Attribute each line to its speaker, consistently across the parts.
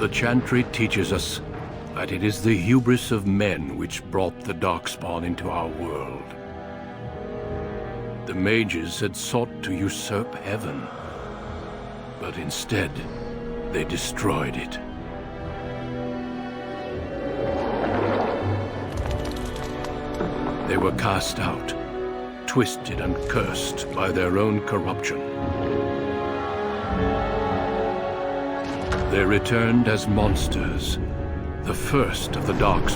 Speaker 1: The Chantry teaches us that it is the hubris of men which brought the Darkspawn into our world. The mages had sought to usurp heaven, but instead, they destroyed it. They were cast out, twisted and cursed by their own corruption. They returned as monsters, the first of the Darkspawn.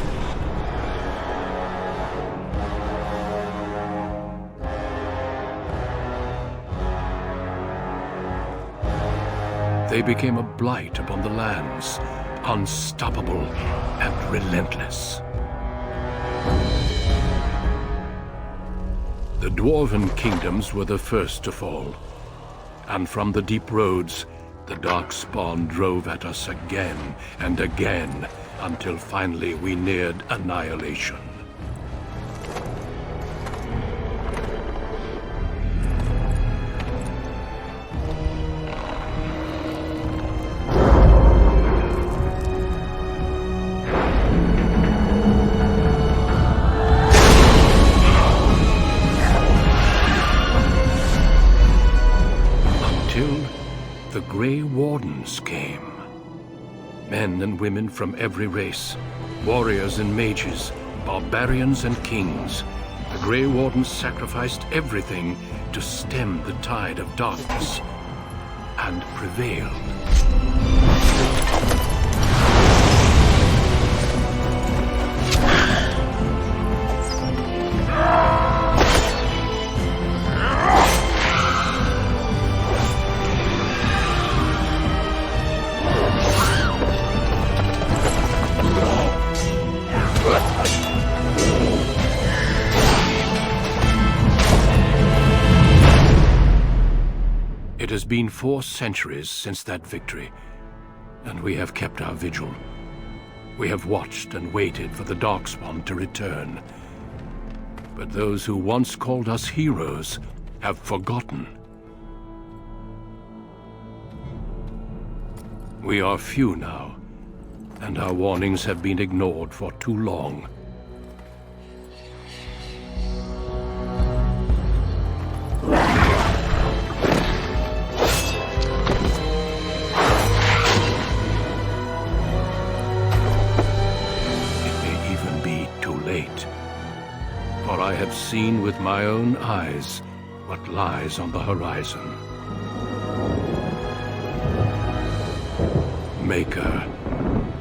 Speaker 1: They became a blight upon the lands, unstoppable and relentless. The Dwarven kingdoms were the first to fall, and from the deep roads, the Darkspawn drove at us again and again, until finally we neared annihilation. The Grey Wardens came. Men and women from every race, warriors and mages, barbarians and kings. The Grey Wardens sacrificed everything to stem the tide of darkness, and prevailed. It has been 4 centuries since that victory, and we have kept our vigil. We have watched and waited for the Darkspawn to return. But those who once called us heroes have forgotten. We are few now, and our warnings have been ignored for too long. For I have seen with my own eyes what lies on the horizon. Maker,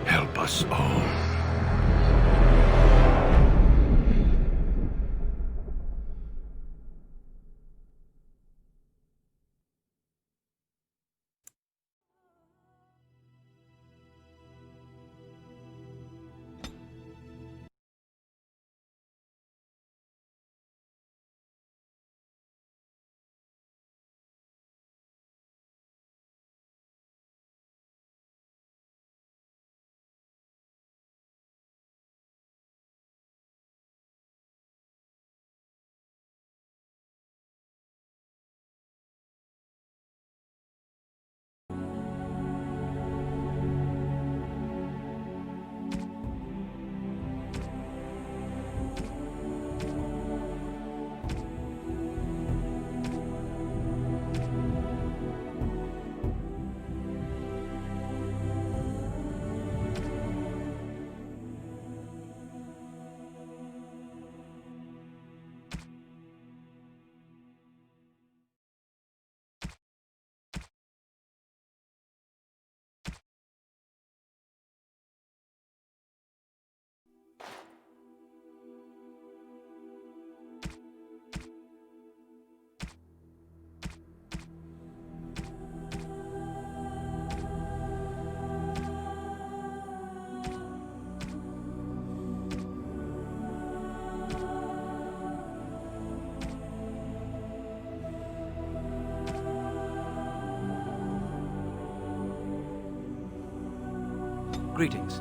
Speaker 1: help us all.
Speaker 2: Greetings.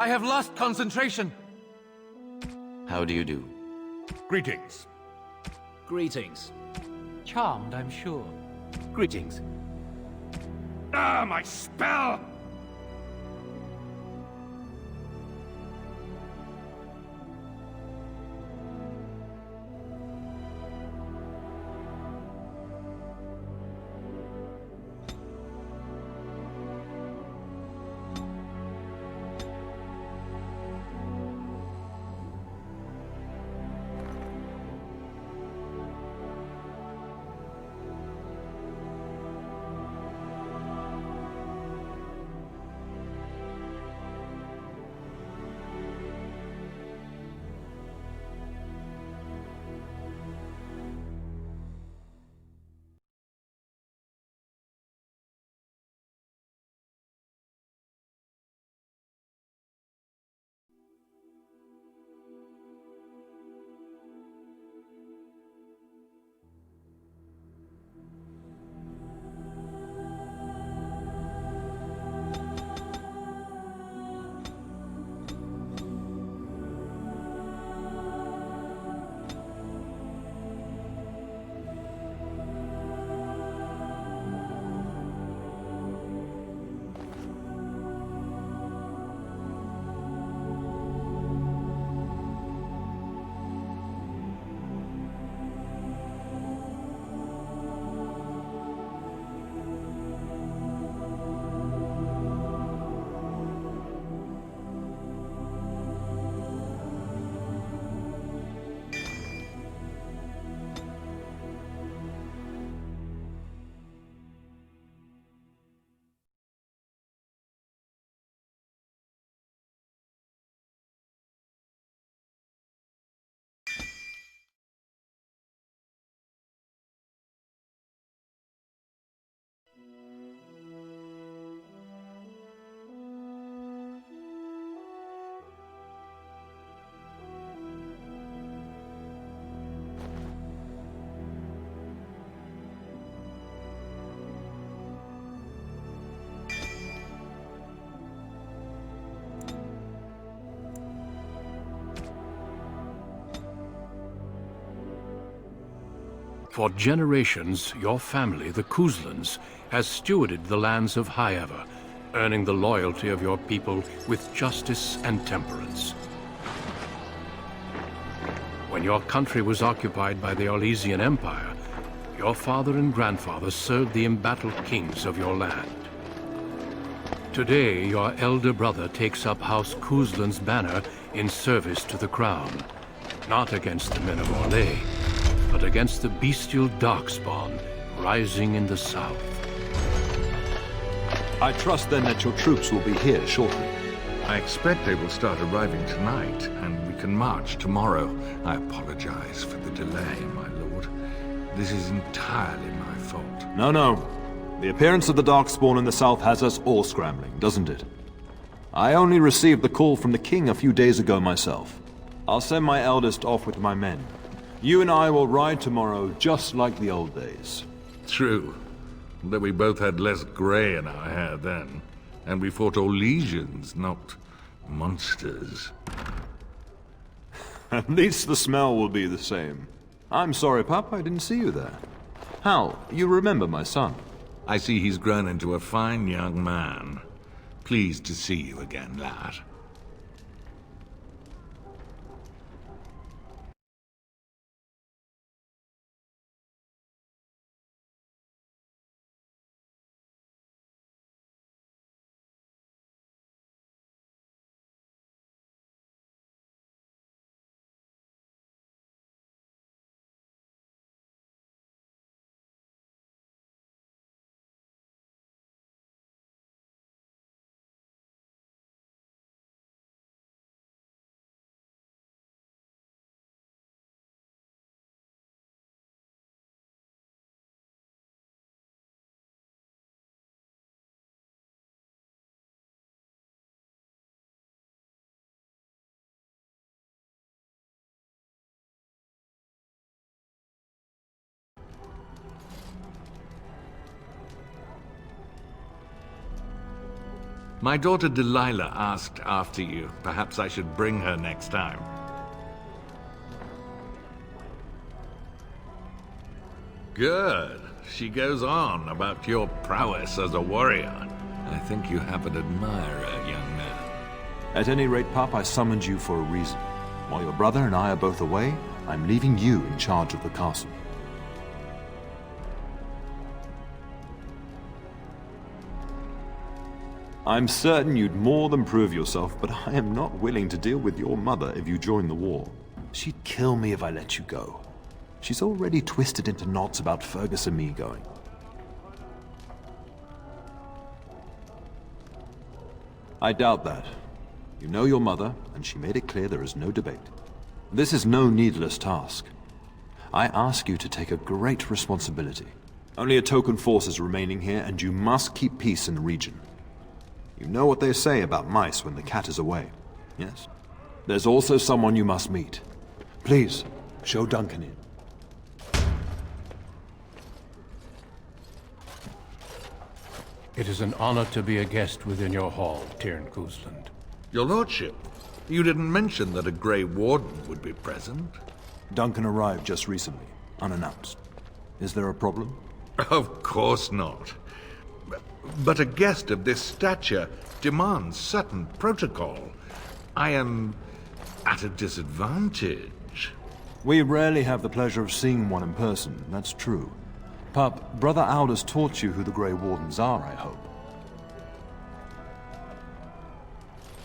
Speaker 2: I have lost concentration.
Speaker 3: How do you do?
Speaker 4: Greetings.
Speaker 5: Greetings.
Speaker 6: Charmed, I'm sure.
Speaker 5: Greetings.
Speaker 4: Ah, my spell!
Speaker 1: For generations, your family, the Kuzlans, has stewarded the lands of Highever, earning the loyalty of your people with justice and temperance. When your country was occupied by the Orlesian Empire, your father and grandfather served the embattled kings of your land. Today, your elder brother takes up House Kuzlan's banner in service to the crown, not against the men of Orlais, but against the bestial Darkspawn rising in the south.
Speaker 7: I trust then that your troops will be here shortly.
Speaker 4: I expect they will start arriving tonight, and we can march tomorrow. I apologize for the delay, my lord. This is entirely my fault.
Speaker 7: No. The appearance of the Darkspawn in the south has us all scrambling, doesn't it? I only received the call from the king a few days ago myself. I'll send my eldest off with my men. You and I will ride tomorrow just like the old days.
Speaker 4: True. Though we both had less grey in our hair then. And we fought Orlesians, not monsters.
Speaker 7: At least the smell will be the same. I'm sorry, Pup, I didn't see you there. Hal, you remember my son?
Speaker 4: I see he's grown into a fine young man. Pleased to see you again, lad. My daughter Delilah asked after you. Perhaps I should bring her next time. Good. She goes on about your prowess as a warrior. I think you have an admirer, young man.
Speaker 7: At any rate, Pup, I summoned you for a reason. While your brother and I are both away, I'm leaving you in charge of the castle. I'm certain you'd more than prove yourself, but I am not willing to deal with your mother if you join the war. She'd kill me if I let you go. She's already twisted into knots about Fergus and me going. I doubt that. You know your mother, and she made it clear there is no debate. This is no needless task. I ask you to take a great responsibility. Only a token force is remaining here, and you must keep peace in the region. You know what they say about mice when the cat is away, yes? There's also someone you must meet. Please, show Duncan in.
Speaker 1: It is an honor to be a guest within your hall, Tyrn Cousland.
Speaker 4: Your lordship, you didn't mention that a Grey Warden would be present.
Speaker 7: Duncan arrived just recently, unannounced. Is there a problem?
Speaker 4: Of course not. But a guest of this stature demands certain protocol. I am at a disadvantage.
Speaker 7: We rarely have the pleasure of seeing one in person, that's true. Pup, Brother Aldous taught you who the Grey Wardens are, I hope.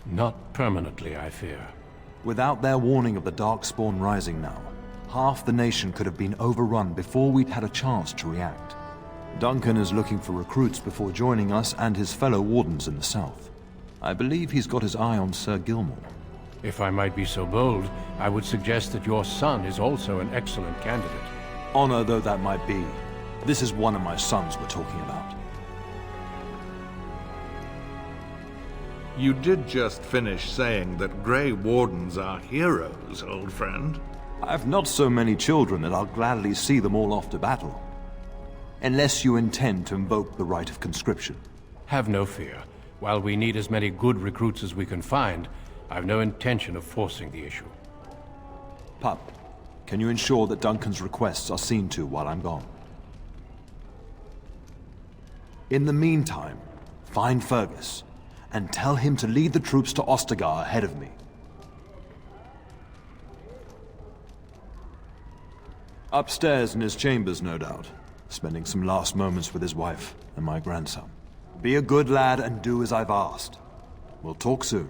Speaker 1: Not permanently, I fear.
Speaker 7: Without their warning of the Darkspawn rising now, half the nation could have been overrun before we'd had a chance to react. Duncan is looking for recruits before joining us and his fellow Wardens in the south. I believe he's got his eye on Sir Gilmore.
Speaker 1: If I might be so bold, I would suggest that your son is also an excellent candidate.
Speaker 7: Honor though that might be, this is one of my sons we're talking about.
Speaker 4: You did just finish saying that Grey Wardens are heroes, old friend.
Speaker 7: I've not so many children that I'll gladly see them all off to battle. Unless you intend to invoke the right of conscription.
Speaker 1: Have no fear. While we need as many good recruits as we can find, I've no intention of forcing the issue.
Speaker 7: Pup, can you ensure that Duncan's requests are seen to while I'm gone? In the meantime, find Fergus, and tell him to lead the troops to Ostagar ahead of me. Upstairs in his chambers, no doubt, spending some last moments with his wife and my grandson. Be a good lad and do as I've asked. We'll talk soon.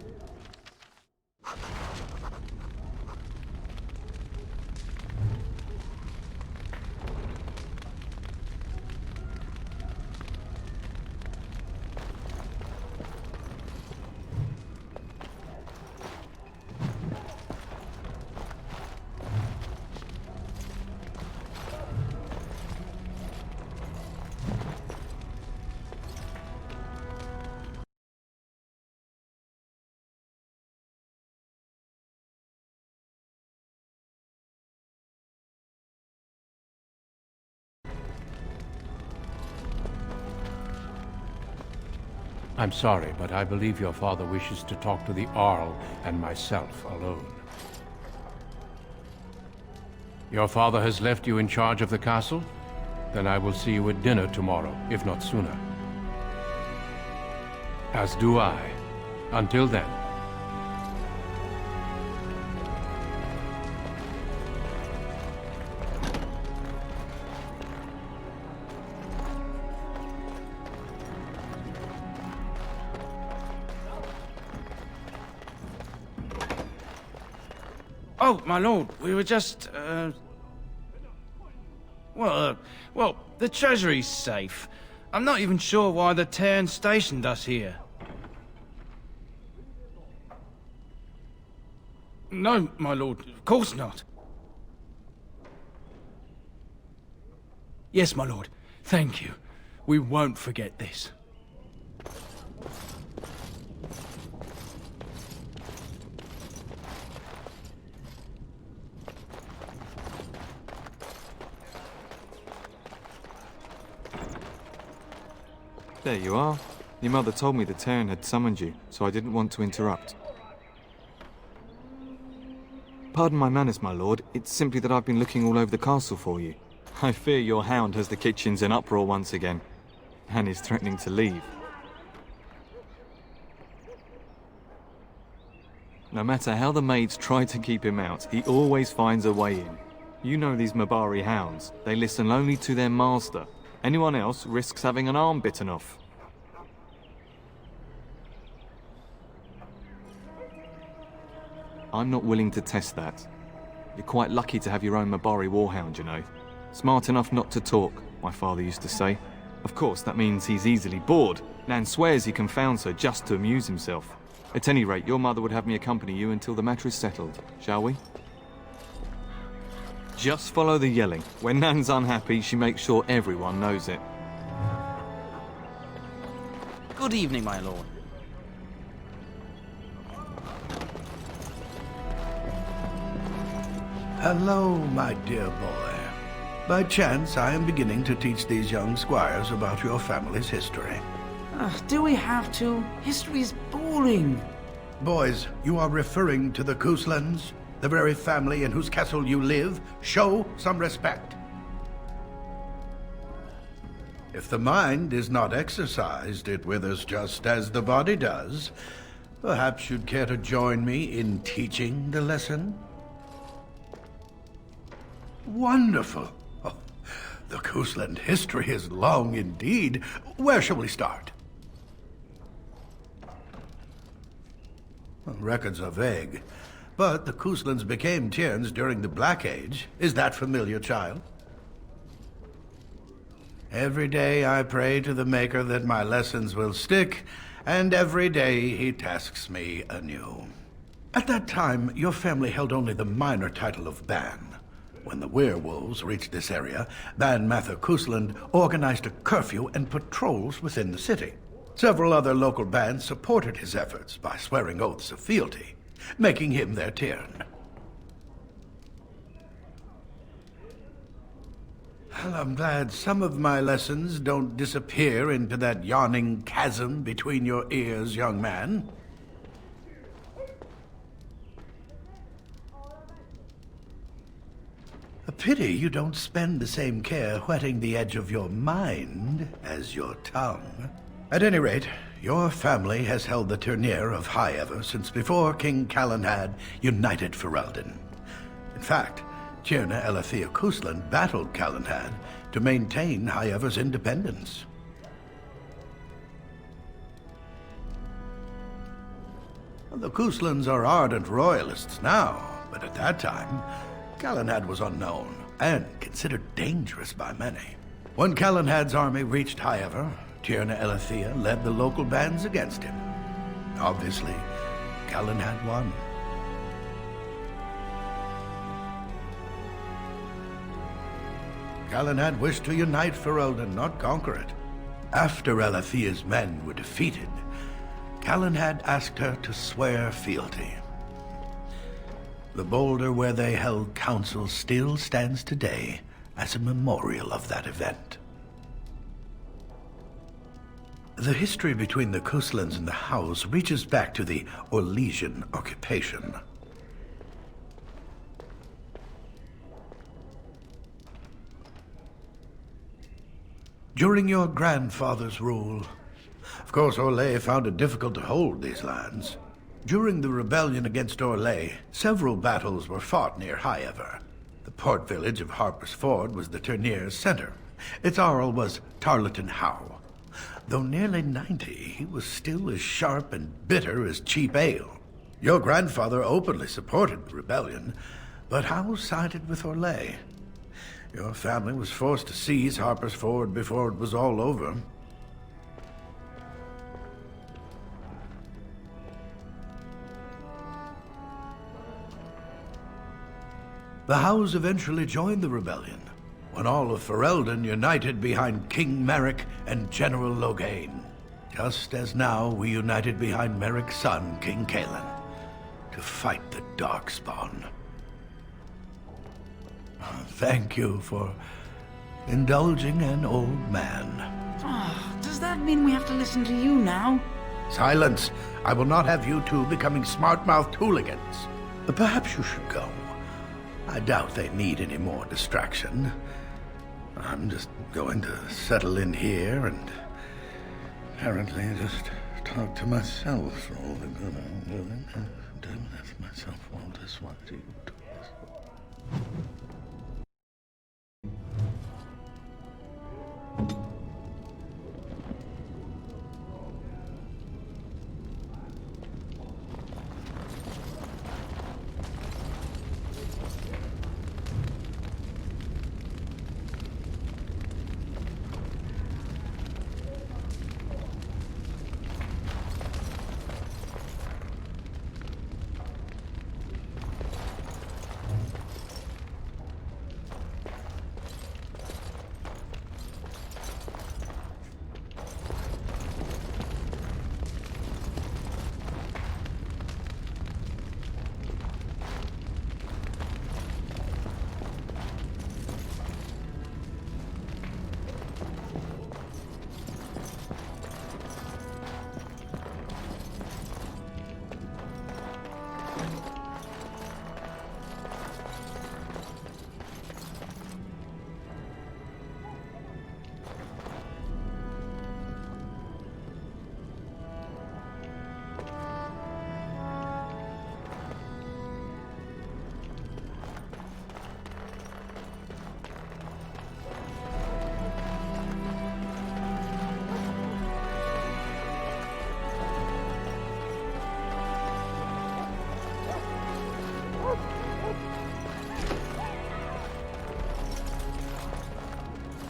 Speaker 1: I'm sorry, but I believe your father wishes to talk to the Arl and myself alone. Your father has left you in charge of the castle? Then I will see you at dinner tomorrow, if not sooner. As do I. Until then.
Speaker 2: Oh, my lord, we were just, well, the treasury's safe. I'm not even sure why the Tern stationed us here. No, my lord, of course not. Yes, my lord, thank you. We won't forget this.
Speaker 8: There you are. Your mother told me the Terran had summoned you, so I didn't want to interrupt. Pardon my manners, my lord. It's simply that I've been looking all over the castle for you. I fear your hound has the kitchens in uproar once again, and is threatening to leave. No matter how the maids try to keep him out, he always finds a way in. You know these Mabari hounds. They listen only to their master. Anyone else risks having an arm bitten off. I'm not willing to test that. You're quite lucky to have your own Mabari warhound, you know. Smart enough not to talk, my father used to say. Of course, that means he's easily bored. Nan swears he confounds her just to amuse himself. At any rate, your mother would have me accompany you until the matter is settled, shall we? Just follow the yelling. When Nan's unhappy, she makes sure everyone knows it.
Speaker 5: Good evening, my lord.
Speaker 9: Hello, my dear boy. By chance, I am beginning to teach these young squires about your family's history.
Speaker 10: Do we have to? History is boring.
Speaker 9: Boys, you are referring to the Couslands, the very family in whose castle you live. Show some respect. If the mind is not exercised, it withers just as the body does. Perhaps you'd care to join me in teaching the lesson? Wonderful. Oh, the Cousland history is long indeed. Where shall we start? Well, records are vague, but the Couslands became Tierns during the Black Age. Is that familiar, child? Every day I pray to the Maker that my lessons will stick, and every day he tasks me anew. At that time, your family held only the minor title of Ban. When the werewolves reached this area, Ban Mather Cousland organized a curfew and patrols within the city. Several other local bands supported his efforts by swearing oaths of fealty, making him their Tiern. Well, I'm glad some of my lessons don't disappear into that yawning chasm between your ears, young man. A pity you don't spend the same care whetting the edge of your mind as your tongue. At any rate, your family has held the Ternier of High Ever since before King Calenhad united Ferelden. In fact, Tierna Elethea Cousland battled Calenhad to maintain High Ever's independence. Well, the Couslands are ardent royalists now, but at that time, Calenhad was unknown and considered dangerous by many. When Calenhad's army reached High Ever, Tierna Elethea led the local bands against him. Obviously, Calenhad won. Calenhad wished to unite Ferelden, not conquer it. After Elethea's men were defeated, Calenhad asked her to swear fealty. The boulder where they held council still stands today as a memorial of that event. The history between the Couslands and the House reaches back to the Orlesian occupation. During your grandfather's rule, of course, Orlais found it difficult to hold these lands. During the rebellion against Orlais, several battles were fought near High Ever. The port village of Harper's Ford was the Ternier's center. Its Arl was Tarleton Howe. Though nearly 90, he was still as sharp and bitter as cheap ale. Your grandfather openly supported the rebellion, but Howe sided with Orlais. Your family was forced to seize Harper's Ford before it was all over. The Howes eventually joined the rebellion, when all of Ferelden united behind King Merrick and General Loghain, just as now we united behind Merrick's son, King Cailan, to fight the Darkspawn. Thank you for indulging an old man.
Speaker 10: Does Does that mean we have to listen to you now?
Speaker 9: Silence! I will not have you two becoming smart-mouthed hooligans. Perhaps you should go. I doubt they need any more distraction. I'm just going to settle in here and apparently just talk to myself for all the good I'm doing. That's myself all this while you do this.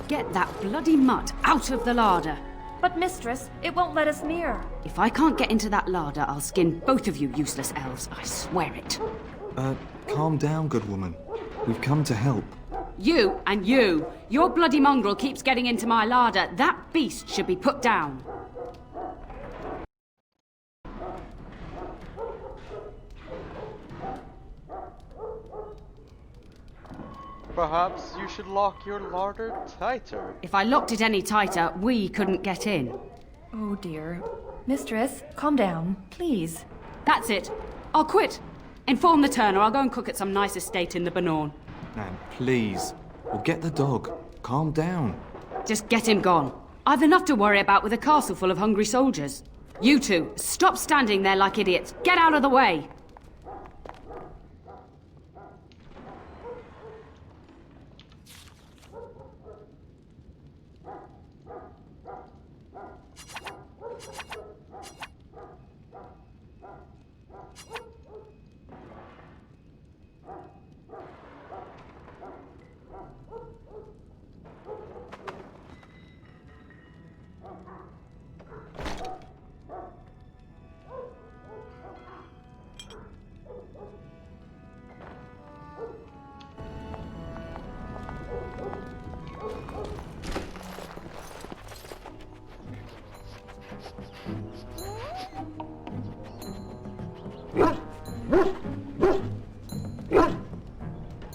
Speaker 11: Get that bloody mutt out of the larder.
Speaker 12: But mistress, it won't let us near.
Speaker 11: If I can't get into that larder, I'll skin both of you useless elves, I swear it.
Speaker 8: Calm down, good woman. We've come to help.
Speaker 11: You and you. Your bloody mongrel keeps getting into my larder. That beast should be put down.
Speaker 13: Perhaps you should lock your larder tighter.
Speaker 11: If I locked it any tighter, we couldn't get in.
Speaker 12: Oh dear. Mistress, calm down, please.
Speaker 11: That's it. I'll quit. Inform the turner. I'll go and cook at some nice estate in the Banorn.
Speaker 8: Nan, please. We'll get the dog. Calm down.
Speaker 11: Just get him gone. I've enough to worry about with a castle full of hungry soldiers. You two, stop standing there like idiots. Get out of the way.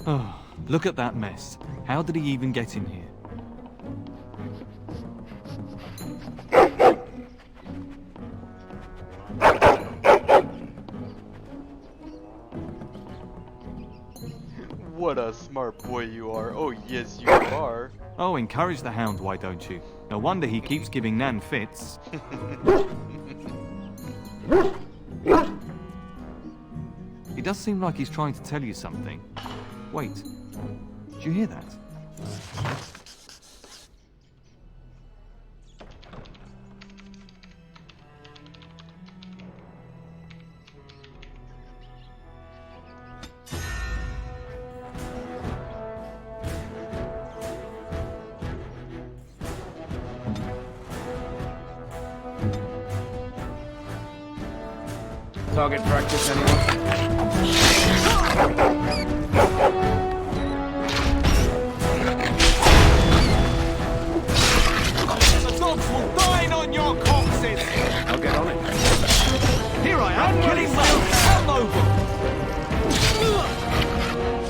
Speaker 8: Oh, look at that mess. How did he even get in here?
Speaker 13: What a smart boy you are. Oh, yes, you are.
Speaker 8: Oh, encourage the hound, why don't you? No wonder he keeps giving Nan fits. He does seem like he's trying to tell you something. Wait, did you hear that?
Speaker 2: Target practice, anyone?
Speaker 8: The dogs will dine on your corpses!
Speaker 2: I'll get on it.
Speaker 8: Here I am, killing myself all over!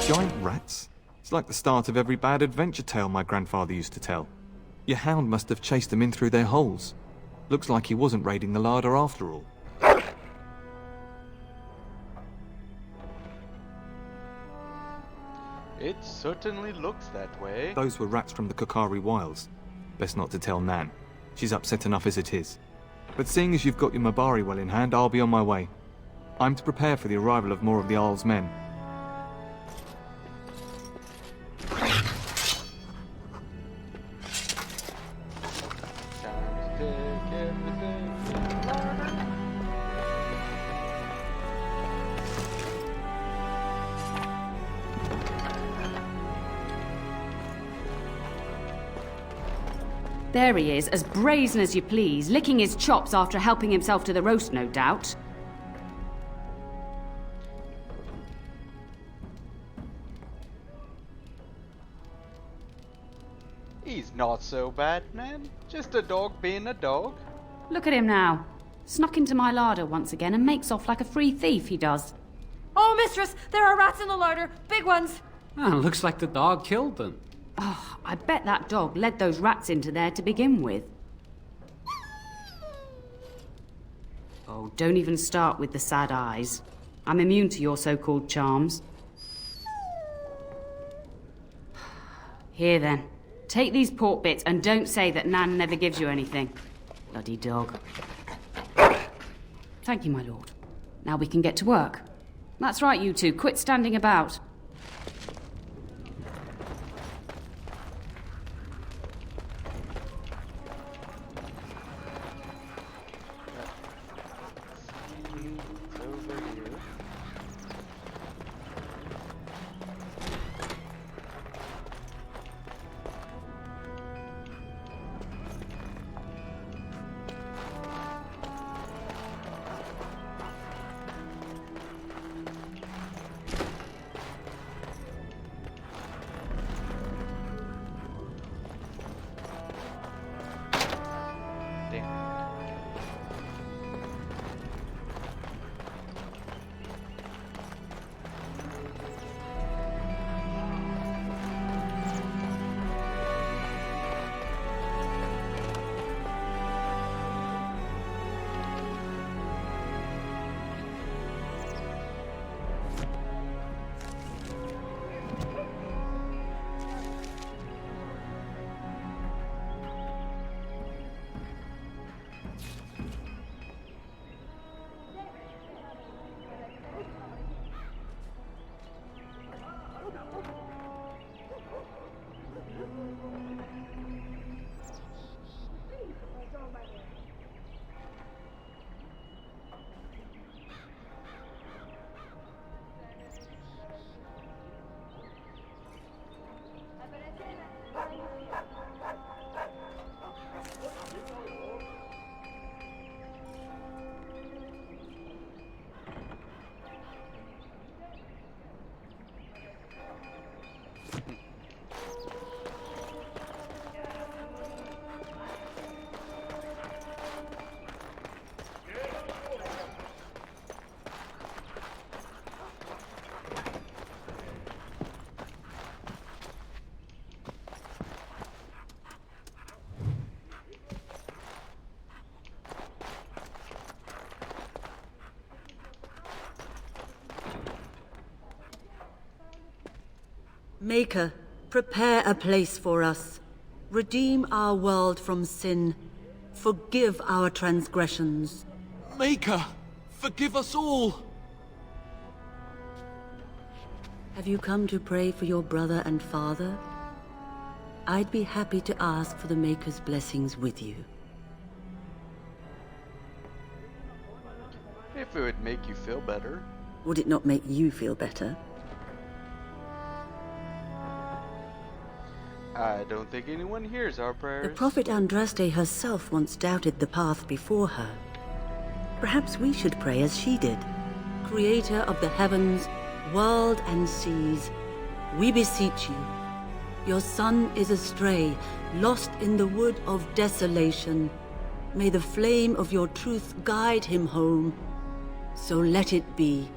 Speaker 8: Giant rats? It's like the start of every bad adventure tale my grandfather used to tell. Your hound must have chased them in through their holes. Looks like he wasn't raiding the larder after all.
Speaker 13: It certainly looks that way.
Speaker 8: Those were rats from the Kokari Wilds. Best not to tell Nan. She's upset enough as it is. But seeing as you've got your Mabari well in hand, I'll be on my way. I'm to prepare for the arrival of more of the Isle's men.
Speaker 13: Time to take everything in the larder.
Speaker 11: There he is, as brazen as you please, licking his chops after helping himself to the roast, no doubt.
Speaker 13: He's not so bad, man. Just a dog being a dog.
Speaker 11: Look at him now. Snuck into my larder once again and makes off like a free thief, he does.
Speaker 12: Oh, mistress, there are rats in the larder. Big ones.
Speaker 6: Looks like the dog killed them.
Speaker 11: Oh, I bet that dog led those rats into there to begin with. Oh, don't even start with the sad eyes. I'm immune to your so-called charms. Here then. Take these pork bits and don't say that Nan never gives you anything. Bloody dog. Thank you, my lord. Now we can get to work. That's right, you two. Quit standing about.
Speaker 13: It's over here.
Speaker 14: Maker, prepare a place for us. Redeem our world from sin. Forgive our transgressions.
Speaker 15: Maker, forgive us all!
Speaker 14: Have you come to pray for your brother and father? I'd be happy to ask for the Maker's blessings with you.
Speaker 13: If it would make you feel better.
Speaker 14: Would it not make you feel better?
Speaker 13: I don't think anyone hears our prayers.
Speaker 14: The prophet Andraste herself once doubted the path before her. Perhaps we should pray as she did. Creator of the heavens, world and seas, we beseech you. Your son is astray, lost in the wood of desolation. May the flame of your truth guide him home. So let it be.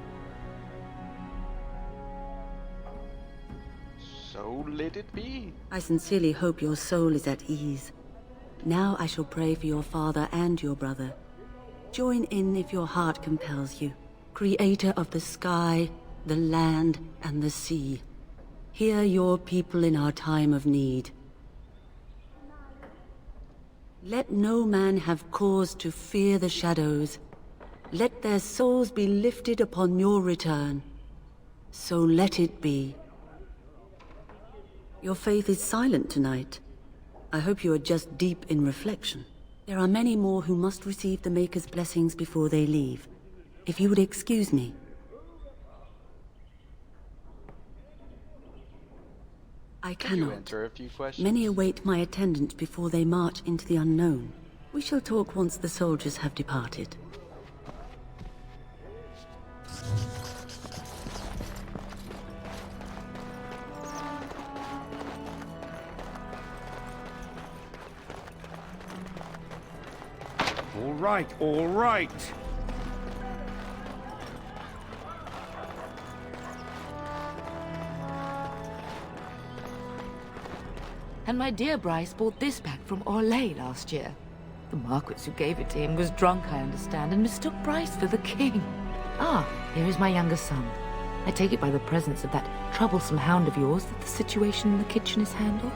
Speaker 13: So let it be.
Speaker 14: I sincerely hope your soul is at ease. Now I shall pray for your father and your brother. Join in if your heart compels you. Creator of the sky, the land, and the sea. Hear your people in our time of need. Let no man have cause to fear the shadows. Let their souls be lifted upon your return. So let it be. Your faith is silent tonight. I hope you are just deep in reflection. There are many more who must receive the Maker's blessings before they leave. If you would excuse me. I
Speaker 13: Can you
Speaker 14: cannot.
Speaker 13: answer a few questions?
Speaker 14: Many await my attendance before they march into the unknown. We shall talk once the soldiers have departed.
Speaker 16: All right, all right.
Speaker 17: And my dear Bryce bought this back from Orlais last year. The Marquis who gave it to him was drunk, I understand, and mistook Bryce for the king. Ah, here is my younger son. I take it by the presence of that troublesome hound of yours that the situation in the kitchen is handled?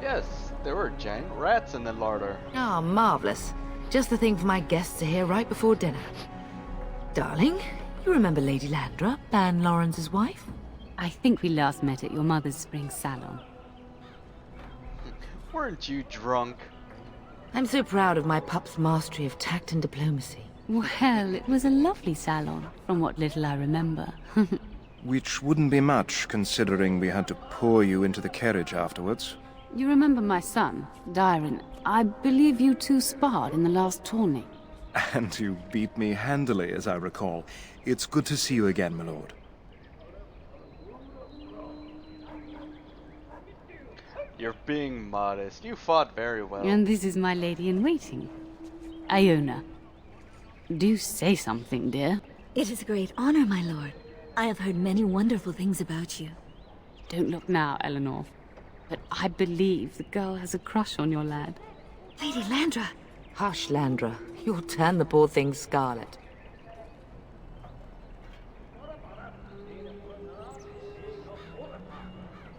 Speaker 13: Yes, there were giant rats in the larder.
Speaker 17: Ah, marvelous. Just the thing for my guests to hear right before dinner. Darling, you remember Lady Landra, Ban Lawrence's wife?
Speaker 11: I think we last met at your mother's spring salon.
Speaker 13: Weren't you drunk?
Speaker 17: I'm so proud of my pup's mastery of tact and diplomacy.
Speaker 11: Well, it was a lovely salon, from what little I remember.
Speaker 16: Which wouldn't be much, considering we had to pour you into the carriage afterwards.
Speaker 11: You remember my son, Dyron. I believe you two sparred in the last tourney.
Speaker 16: And you beat me handily, as I recall. It's good to see you again, my lord.
Speaker 13: You're being modest. You fought very well.
Speaker 11: And this is my lady-in-waiting, Iona. Do say something, dear.
Speaker 18: It is a great honor, my lord. I have heard many wonderful things about you.
Speaker 11: Don't look now, Eleanor. But I believe the girl has a crush on your lad.
Speaker 18: Lady Landra!
Speaker 17: Hush, Landra. You'll turn the poor thing scarlet.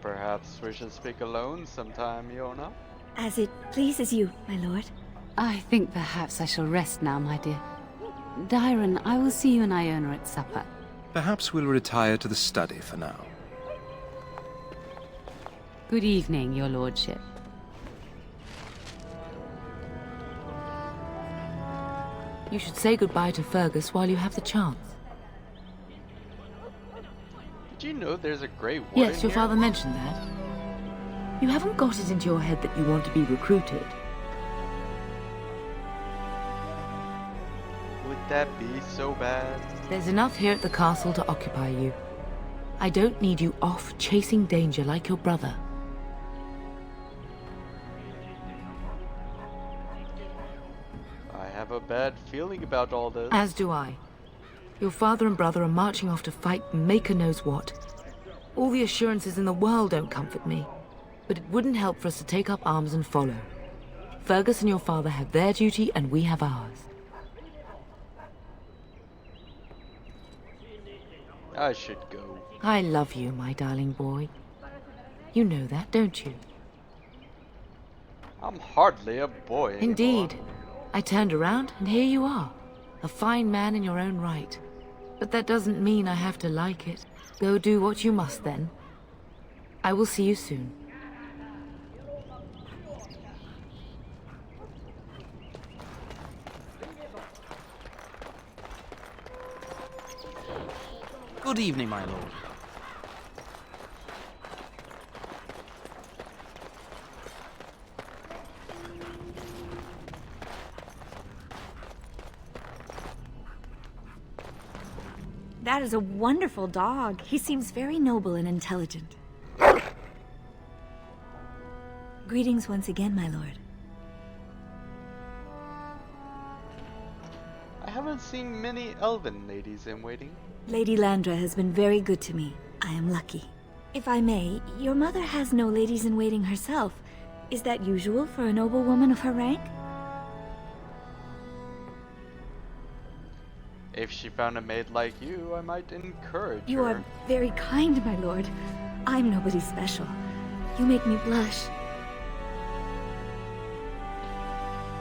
Speaker 13: Perhaps we should speak alone sometime, Iona?
Speaker 18: As it pleases you, my lord.
Speaker 11: I think perhaps I shall rest now, my dear. Dyron, I will see you and Iona at supper.
Speaker 16: Perhaps we'll retire to the study for now.
Speaker 11: Good evening, your lordship.
Speaker 17: You should say goodbye to Fergus while you have the chance.
Speaker 13: Did you know there's a Grey Warden
Speaker 17: Yes, your
Speaker 13: here?
Speaker 17: father mentioned that. You haven't got it into your head that you want to be recruited.
Speaker 13: Would that be so bad?
Speaker 17: There's enough here at the castle to occupy you. I don't need you off chasing danger like your brother.
Speaker 13: I have a bad feeling about all this.
Speaker 17: As do I. Your father and brother are marching off to fight Maker knows what. All the assurances in the world don't comfort me, but it wouldn't help for us to take up arms and follow. Fergus and your father have their duty and we have ours.
Speaker 13: I should go.
Speaker 17: I love you, my darling boy. You know that, don't you?
Speaker 13: I'm hardly a boy anymore.
Speaker 17: Indeed. I turned around and here you are. A fine man in your own right. But that doesn't mean I have to like it. Go do what you must then. I will see you soon.
Speaker 5: Good evening, my lord.
Speaker 18: That is a wonderful dog. He seems very noble and intelligent. Greetings once again, my lord.
Speaker 13: I haven't seen many elven ladies in waiting.
Speaker 18: Lady Landra has been very good to me. I am lucky. If I may, your mother has no ladies-in-waiting herself. Is that usual for a noblewoman of her rank?
Speaker 13: If she found a maid like you, I might encourage her.
Speaker 18: You are very kind, my lord. I'm nobody special. You make me blush.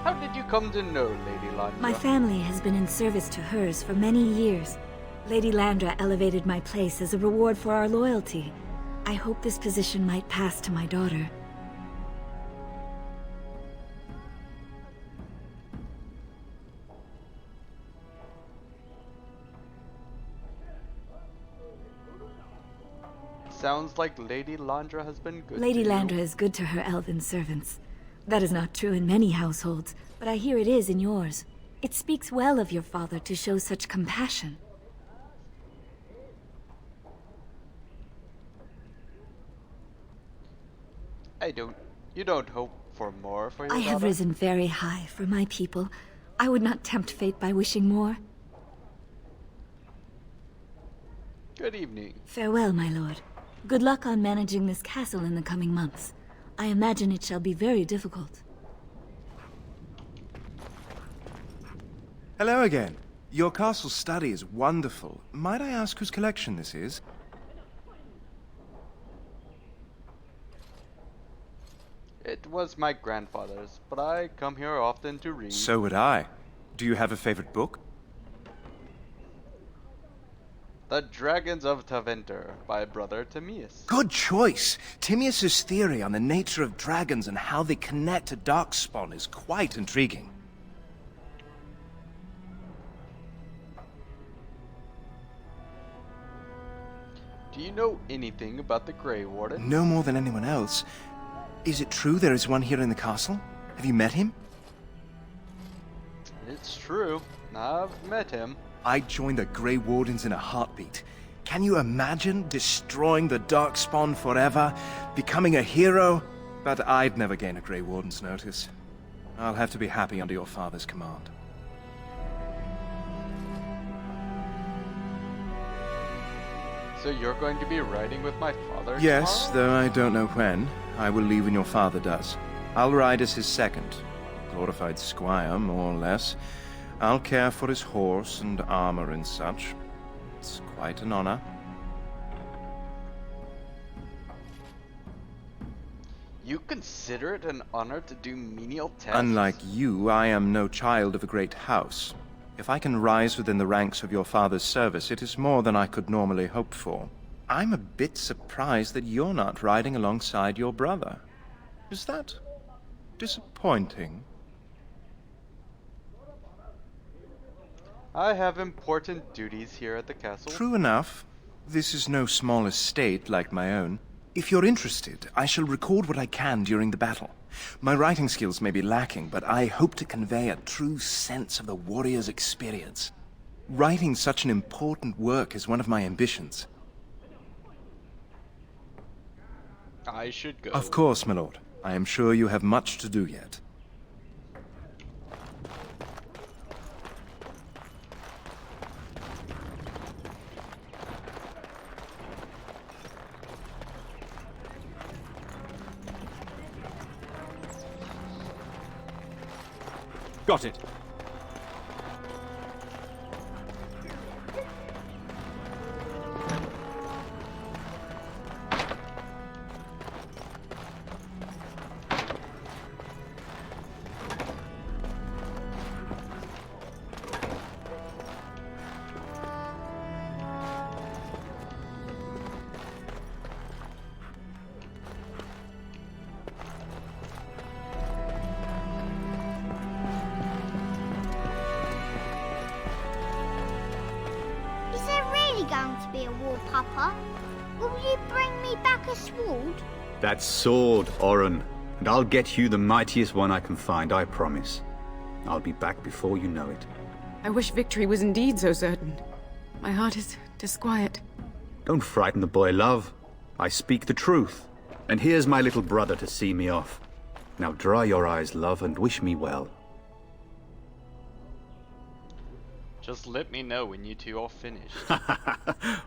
Speaker 13: How did you come to know Lady Landra?
Speaker 18: My family has been in service to hers for many years. Lady Landra elevated my place as a reward for our loyalty. I hope this position might pass to my daughter.
Speaker 13: Sounds like Lady Landra has been good
Speaker 18: Lady
Speaker 13: to you.
Speaker 18: Landra is good to her elven servants. That is not true in many households, but I hear it is in yours. It speaks well of your father to show such compassion.
Speaker 13: You don't hope for more for your
Speaker 18: I have
Speaker 13: daughter?
Speaker 18: risen very high for my people. I would not tempt fate by wishing more.
Speaker 13: Good evening.
Speaker 18: Farewell, my lord. Good luck on managing this castle in the coming months. I imagine it shall be very difficult.
Speaker 16: Hello again. Your castle study is wonderful. Might I ask whose collection this is?
Speaker 13: It was my grandfather's, but I come here often to read.
Speaker 16: So would I. Do you have a favorite book?
Speaker 13: The Dragons of Taventer by Brother Timaeus.
Speaker 16: Good choice. Timaeus' theory on the nature of dragons and how they connect to Darkspawn is quite intriguing.
Speaker 13: Do you know anything about the Grey Warden?
Speaker 16: No more than anyone else. Is it true there is one here in the castle? Have you met him?
Speaker 13: It's true. I've met him.
Speaker 16: I'd join the Grey Wardens in a heartbeat. Can you imagine destroying the Darkspawn forever? Becoming a hero? But I'd never gain a Grey Warden's notice. I'll have to be happy under your father's command.
Speaker 13: So you're going to be riding with my father
Speaker 16: Yes,
Speaker 13: tomorrow?
Speaker 16: though I don't know when. I will leave when your father does. I'll ride as his second. Glorified squire, more or less. I'll care for his horse and armor and such. It's quite an honor.
Speaker 13: You consider it an honor to do menial tasks?
Speaker 16: Unlike you, I am no child of a great house. If I can rise within the ranks of your father's service, it is more than I could normally hope for. I'm a bit surprised that you're not riding alongside your brother. Is that disappointing?
Speaker 13: I have important duties here at the castle.
Speaker 16: True enough. This is no small estate like my own. If you're interested, I shall record what I can during the battle. My writing skills may be lacking, but I hope to convey a true sense of the warrior's experience. Writing such an important work is one of my ambitions.
Speaker 13: I should go.
Speaker 16: Of course, my lord. I am sure you have much to do yet.
Speaker 6: Got it.
Speaker 19: Is there really going to be a war, Papa? Will you bring me back a sword?
Speaker 20: That sword, Oren. And I'll get you the mightiest one I can find, I promise. I'll be back before you know it.
Speaker 11: I wish victory was indeed so certain. My heart is disquiet.
Speaker 20: Don't frighten the boy, love. I speak the truth. And here's my little brother to see me off. Now dry your eyes, love, and wish me well.
Speaker 13: Just let me know when you two are finished.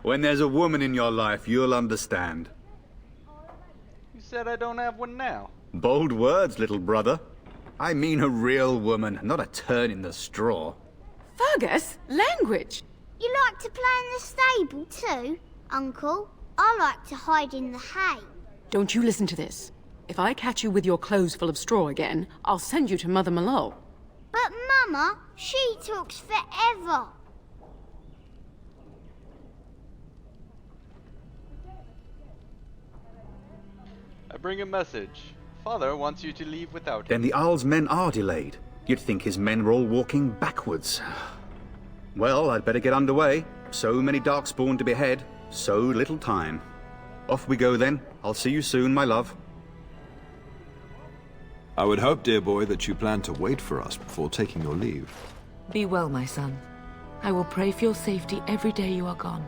Speaker 20: When there's a woman in your life, you'll understand.
Speaker 13: You said I don't have one now.
Speaker 20: Bold words, little brother. I mean a real woman, not a turn in the straw.
Speaker 11: Fergus, language!
Speaker 19: You like to play in the stable too, Uncle? I like to hide in the hay.
Speaker 10: Don't you listen to this. If I catch you with your clothes full of straw again, I'll send you to Mother Mallow.
Speaker 19: But Mama, she talks forever.
Speaker 13: I bring a message. Father wants you to leave without him.
Speaker 20: Then the Jarl's men are delayed. You'd think his men were all walking backwards. Well, I'd better get underway. So many Darkspawn to behead, so little time. Off we go then. I'll see you soon, my love.
Speaker 7: I would hope, dear boy, that you plan to wait for us before taking your leave.
Speaker 17: Be well, my son. I will pray for your safety every day you are gone.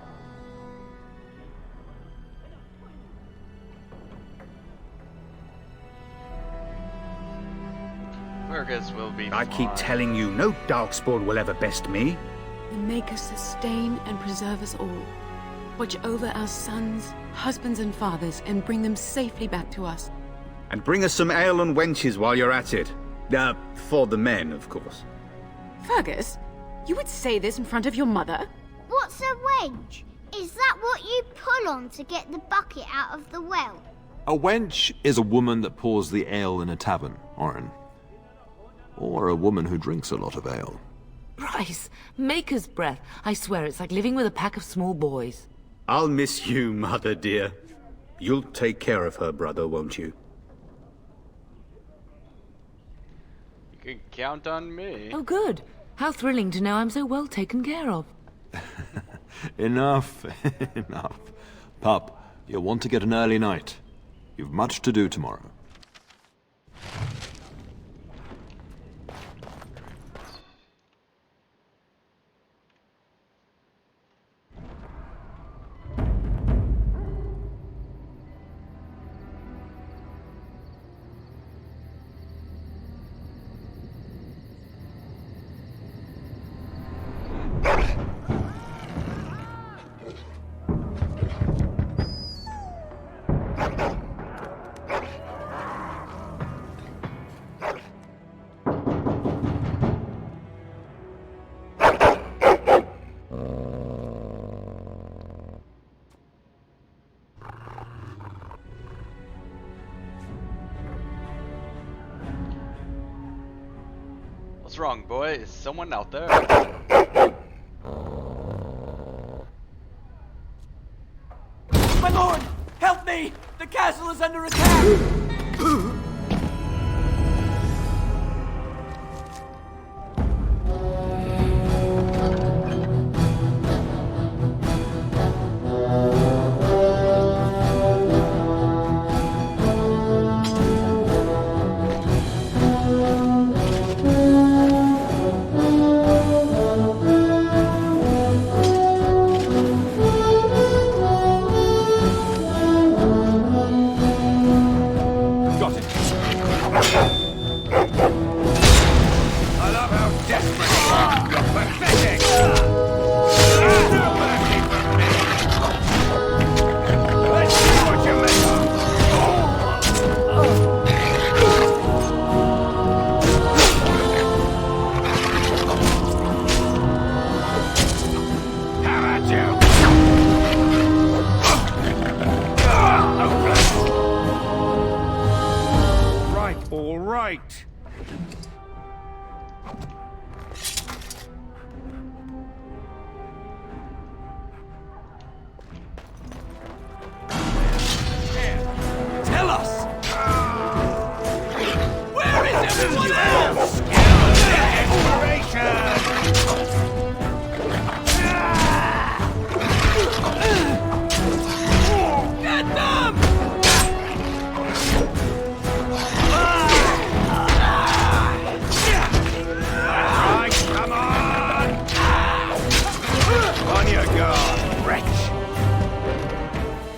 Speaker 13: Fergus will be
Speaker 20: I keep
Speaker 13: fine.
Speaker 20: telling you, no Darkspawn will ever best me.
Speaker 10: The Maker sustain and preserve us all. Watch over our sons, husbands and fathers, and bring them safely back to us.
Speaker 20: And bring us some ale and wenches while you're at it. For the men, of course.
Speaker 11: Fergus, you would say this in front of your mother?
Speaker 19: What's a wench? Is that what you pull on to get the bucket out of the well?
Speaker 7: A wench is a woman that pours the ale in a tavern, Orin. Or a woman who drinks a lot of ale.
Speaker 17: Bryce, Maker's breath. I swear it's like living with a pack of small boys.
Speaker 20: I'll miss you, mother dear. You'll take care of her, brother, won't you?
Speaker 13: You can count on me.
Speaker 17: Oh, good. How thrilling to know I'm so well taken care of.
Speaker 7: Enough, enough. Pup, you'll want to get an early night. You've much to do tomorrow.
Speaker 13: What's wrong, boy? Is someone out there?
Speaker 15: My lord! Help me! The castle is under attack!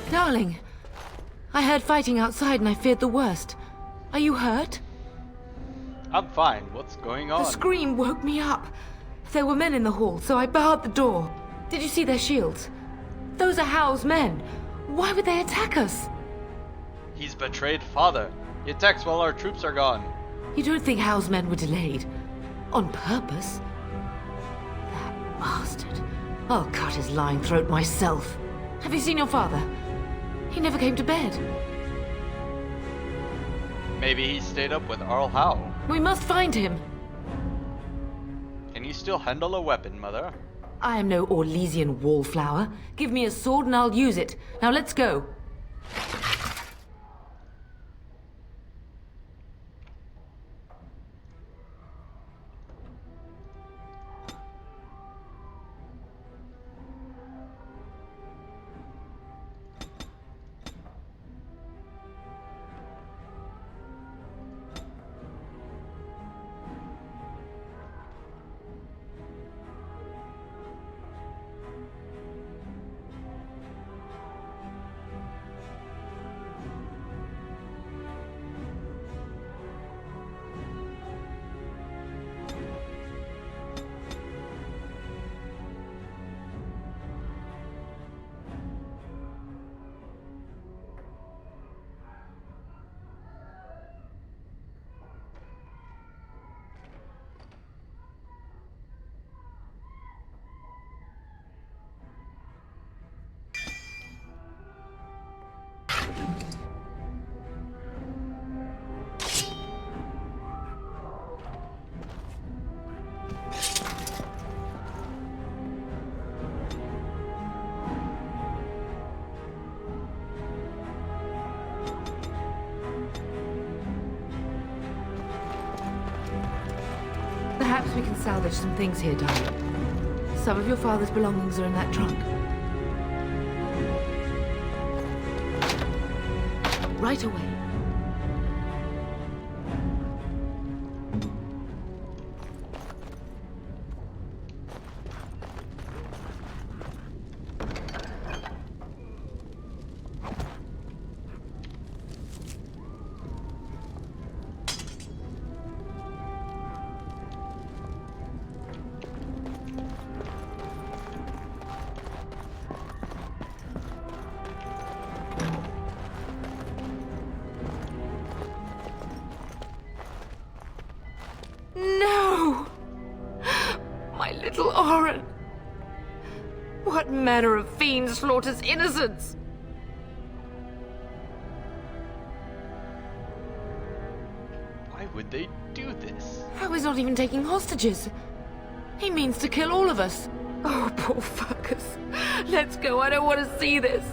Speaker 17: Darling, I heard fighting outside and I feared the worst. Are you hurt?
Speaker 13: I'm fine. What's going on?
Speaker 17: The scream woke me up. There were men in the hall, so I barred the door. Did you see their shields? Those are Hal's men. Why would they attack us?
Speaker 13: He's betrayed father. He attacks while our troops are gone.
Speaker 17: You don't think Howe's men were delayed? On purpose? That bastard. I'll cut his lying throat myself. Have you seen your father? He never came to bed.
Speaker 13: Maybe he stayed up with Arl Howe.
Speaker 17: We must find him.
Speaker 13: Can you still handle a weapon, Mother?
Speaker 17: I am no Orlesian wallflower. Give me a sword and I'll use it. Now let's go. Perhaps we can salvage some things here, darling. Some of your father's belongings are in that trunk. Right away. No! My little Oren! What manner of fiend slaughters innocents?
Speaker 13: Why would they do this?
Speaker 17: How is not even taking hostages? He means to kill all of us. Oh, poor Fergus. Let's go, I don't want to see this.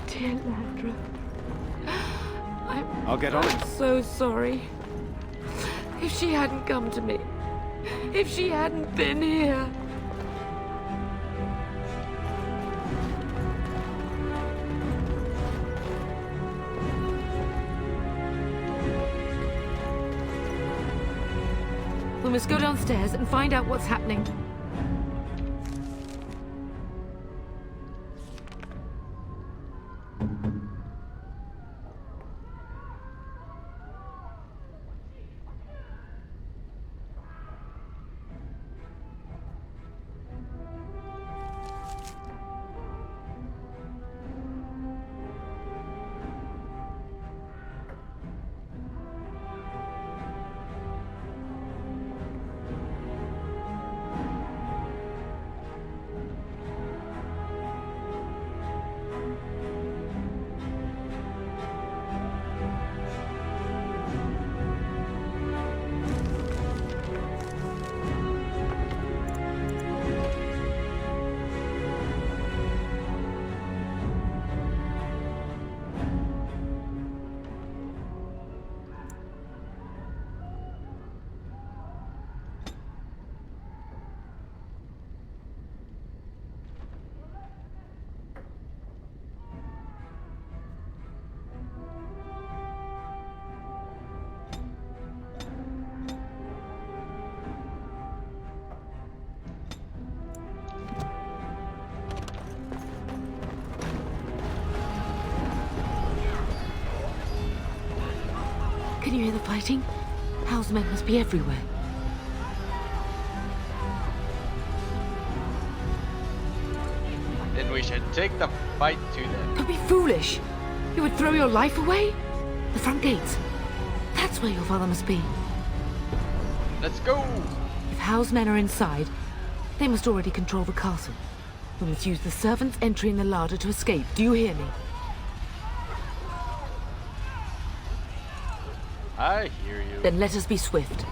Speaker 17: Dear Landra,
Speaker 20: I'll get on it.
Speaker 17: So sorry. If she hadn't come to me, if she hadn't been here. We must go downstairs and find out what's happening. Can you hear the fighting? Hal's men must be everywhere.
Speaker 13: Then we should take the fight to them.
Speaker 17: Don't be foolish. You would throw your life away? The front gates. That's where your father must be.
Speaker 13: Let's go!
Speaker 17: If Hal's men are inside, they must already control the castle. We must use the servants' entry in the larder to escape. Do you hear me?
Speaker 13: I hear you.
Speaker 17: Then let us be swift.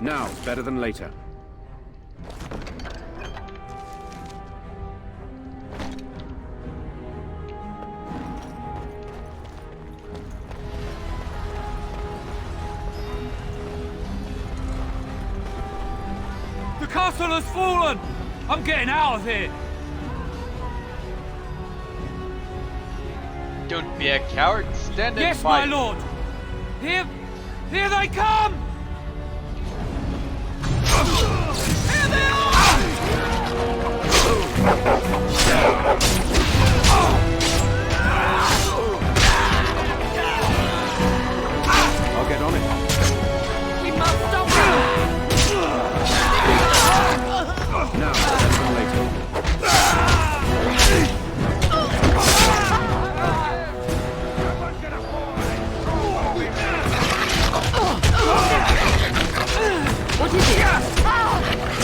Speaker 21: Now, better than later.
Speaker 15: The castle has fallen! I'm getting out of here!
Speaker 13: Don't be a coward, stand and
Speaker 15: Yes,
Speaker 13: fight.
Speaker 15: my lord! Here they come! Here they are!
Speaker 21: I'll get on it.
Speaker 17: We must stop them!
Speaker 21: Now, better than later.
Speaker 17: What is it?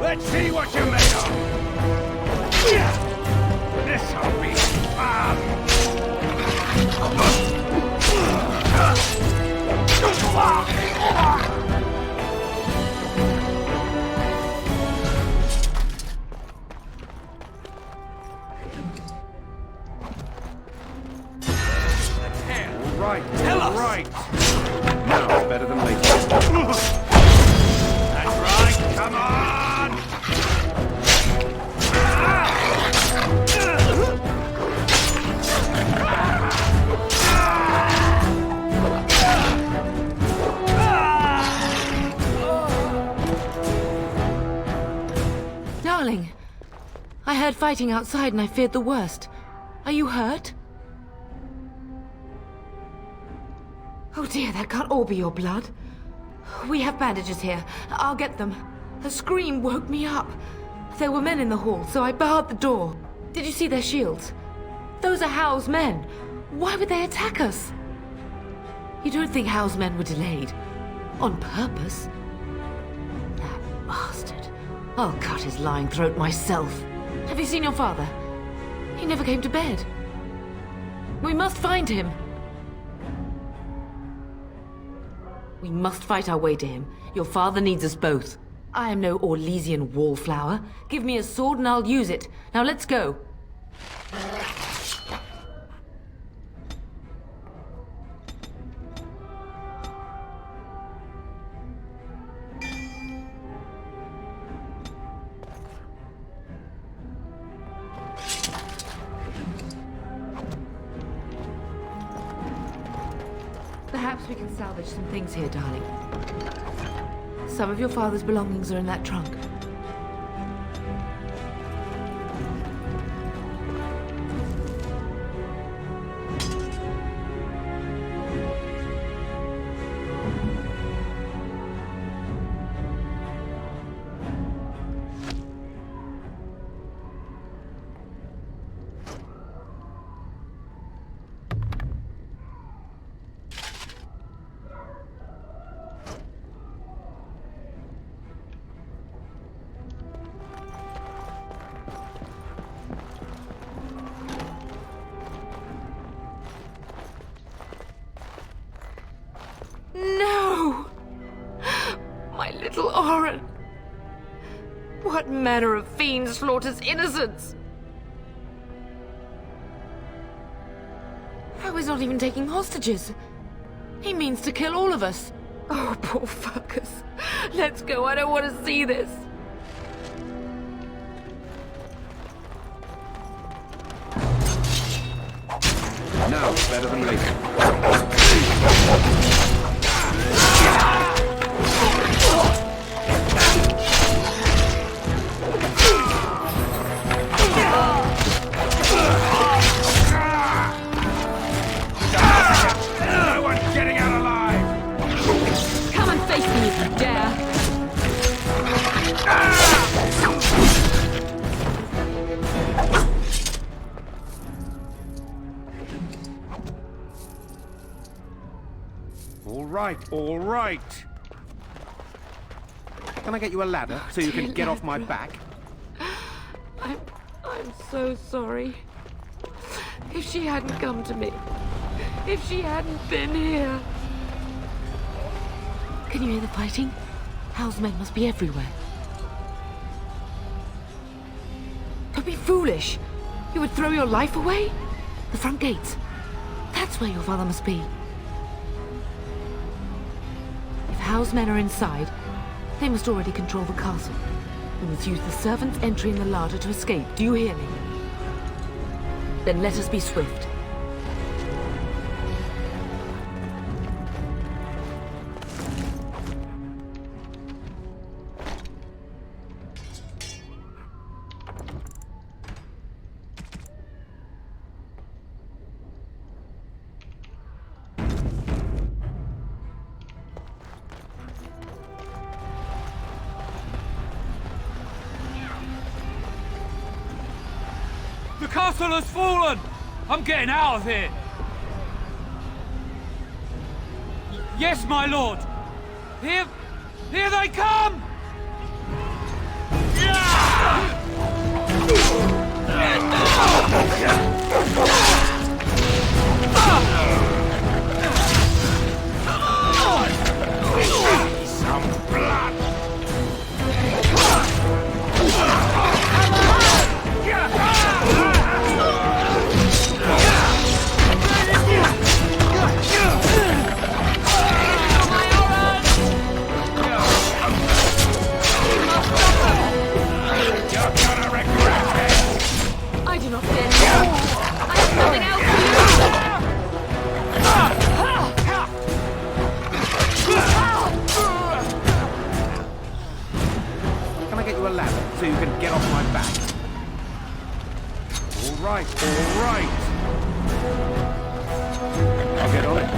Speaker 15: Let's see what you're made of! This'll be
Speaker 21: Right,
Speaker 15: Tell
Speaker 21: all
Speaker 15: us.
Speaker 21: right. Now, better than later.
Speaker 15: That's right, come on!
Speaker 17: Darling, I heard fighting outside and I feared the worst. Are you hurt? Oh dear, that can't all be your blood. We have bandages here. I'll get them. A scream woke me up. There were men in the hall, so I barred the door. Did you see their shields? Those are Hal's men. Why would they attack us? You don't think Hal's men were delayed? On purpose? That bastard. I'll cut his lying throat myself. Have you seen your father? He never came to bed. We must find him. We must fight our way to him. Your father needs us both. I am no Orlesian wallflower. Give me a sword and I'll use it. Now let's go. Perhaps we can salvage some things here, darling. Some of your father's belongings are in that trunk. No! My little Oren! What manner of fiend slaughters innocents? Oh, he's not even taking hostages. He means to kill all of us. Oh, poor fuckers. Let's go, I don't want to see this.
Speaker 21: Now, better than later.
Speaker 2: No one's getting out alive!
Speaker 11: Come and face me if you dare.
Speaker 21: All right. Can I get you a ladder so you can get off my back?
Speaker 17: I'm so sorry. If she hadn't come to me, if she hadn't been here. Can you hear the fighting? Hal's men must be everywhere. Don't be foolish. You would throw your life away? The front gates. That's where your father must be. If Hal's men are inside, they must already control the castle. We must use the servants entering the larder to escape. Do you hear me? Then let us be swift.
Speaker 3: The castle has fallen! I'm getting out of here! Yes, my lord! Here they come!
Speaker 2: Some blood!
Speaker 17: I do not fear you. I have nothing else
Speaker 21: Can I get you a ladder so you can get off my back? All right. I'll get on it.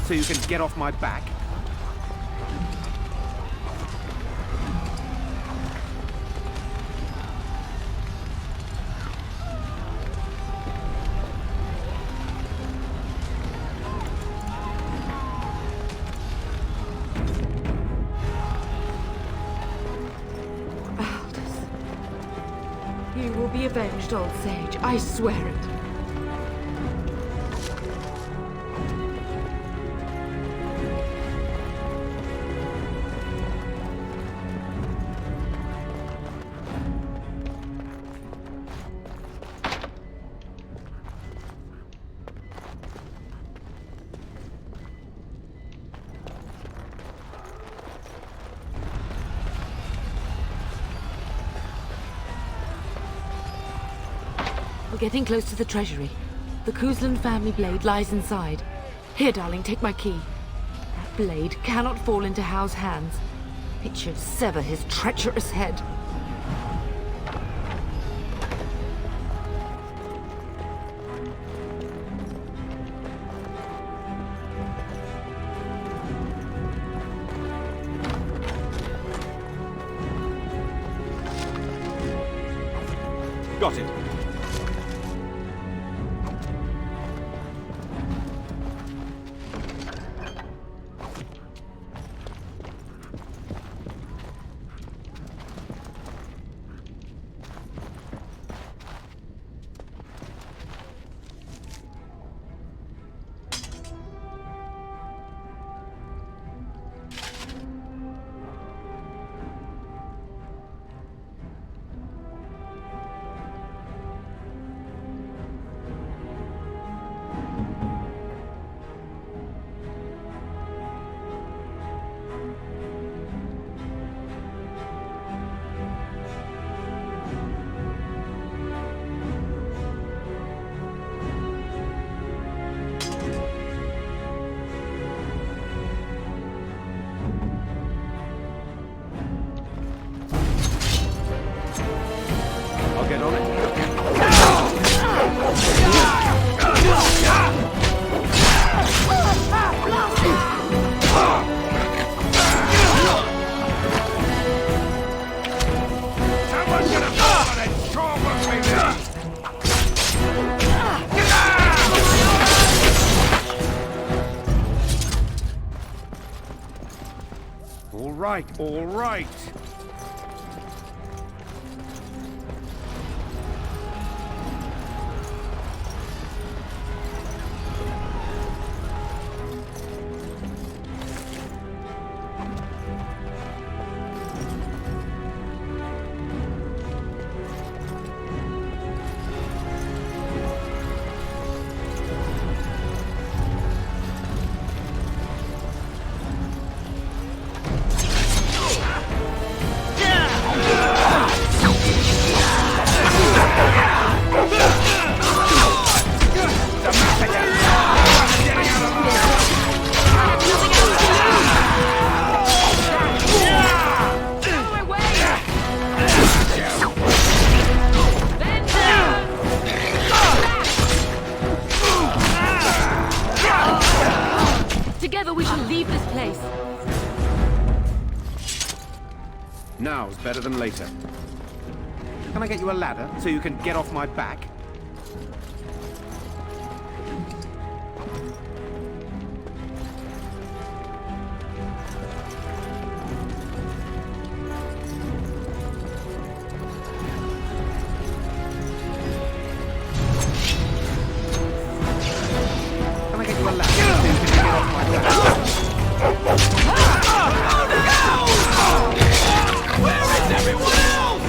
Speaker 21: So you can get off my back.
Speaker 17: will be avenged, old sage. I swear it. We're getting close to the treasury. The Kuzlan family blade lies inside. Here, darling, take my key. That blade cannot fall into Hao's hands. It should sever his treacherous head.
Speaker 21: Got it. Get on it. Someone's gonna fall on it. Sure will be there. All right, all right.
Speaker 17: Together we shall leave this place.
Speaker 21: Now's better than later. Can I get you a ladder so you can get off my back? Can I get you a ladder so you can get off my back?
Speaker 15: Where is everyone else?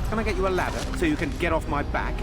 Speaker 21: Can I get you a ladder so you can get off my back?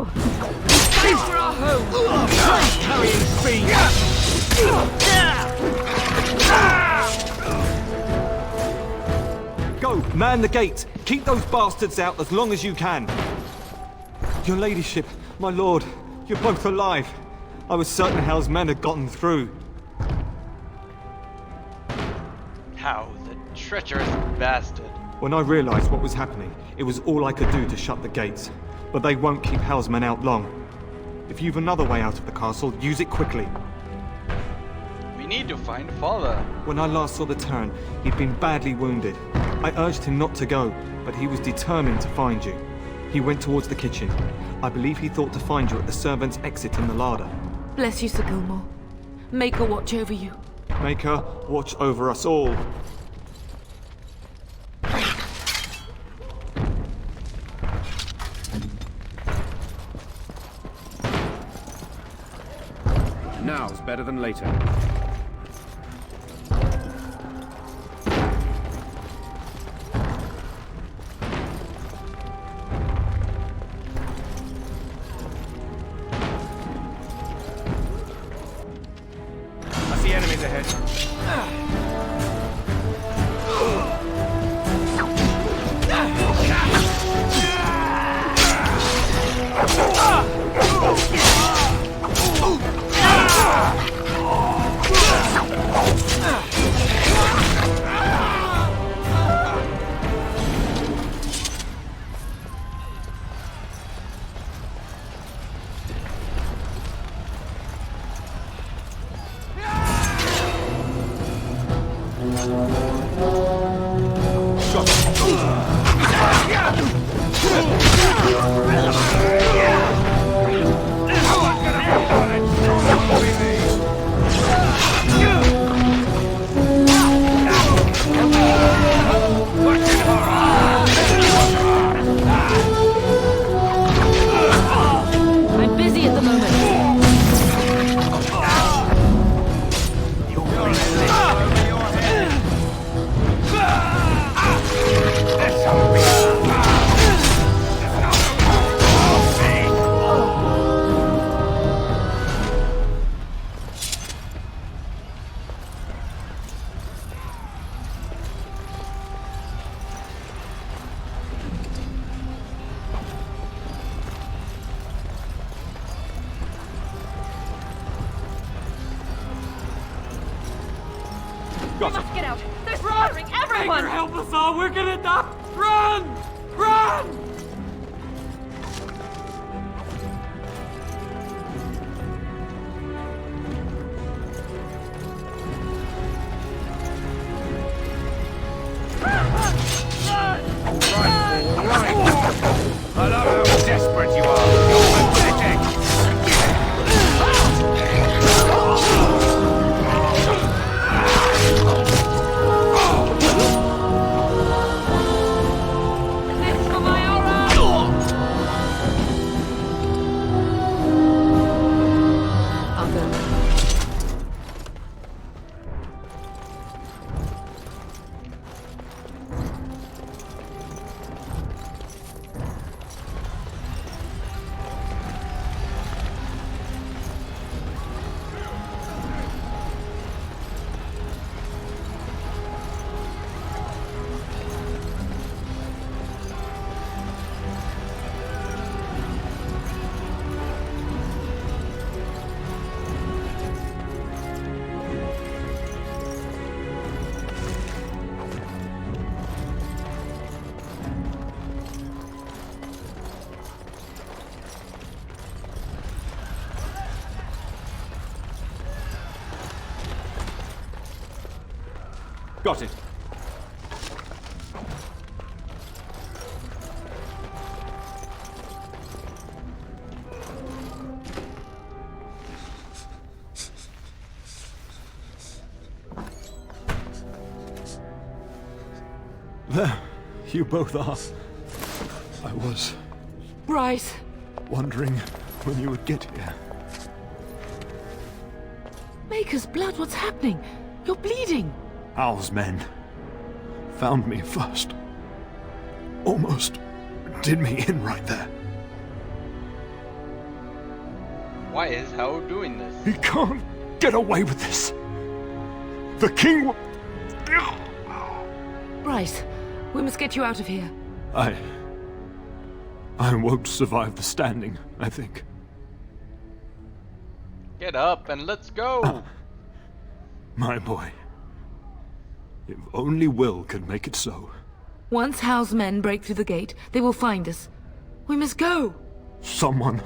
Speaker 3: Thanks for our home! Carrying speed!
Speaker 8: Go! Man the gate! Keep those bastards out as long as you can! Your ladyship, my lord, you're both alive. I was certain Hal's men had gotten through.
Speaker 13: How, the treacherous bastard.
Speaker 8: When I realized what was happening, it was all I could do to shut the gates. But they won't keep Hal's men out long. If you've another way out of the castle, use it quickly.
Speaker 13: We need to find father.
Speaker 8: When I last saw the Terran, he'd been badly wounded. I urged him not to go, but he was determined to find you. He went towards the kitchen. I believe he thought to find you at the servants' exit in the larder.
Speaker 17: Bless you, Sir Gilmore. Make her watch over you.
Speaker 8: Make her watch over us all.
Speaker 21: Now's better than later.
Speaker 3: I see enemies ahead.
Speaker 17: I'm busy at the moment.
Speaker 3: We must get out. They're slaughtering everyone. Baker, help us all. We're gonna die. Run! Run! I love how desperate you are. You're pathetic.
Speaker 21: Got it.
Speaker 7: There, you both are. I was
Speaker 17: Bryce.
Speaker 7: wondering when you would get here.
Speaker 17: Maker's blood, what's happening? You're bleeding.
Speaker 7: Hal's men found me first. Almost did me in right there.
Speaker 13: Why is Hao doing this?
Speaker 7: He can't get away with this. The king will...
Speaker 17: Bryce, we must get you out of here.
Speaker 7: I won't survive the standing, I think.
Speaker 13: Get up and let's go!
Speaker 7: My boy. If only Will could make it so.
Speaker 17: Once Hal's men break through the gate, they will find us. We must go!
Speaker 7: Someone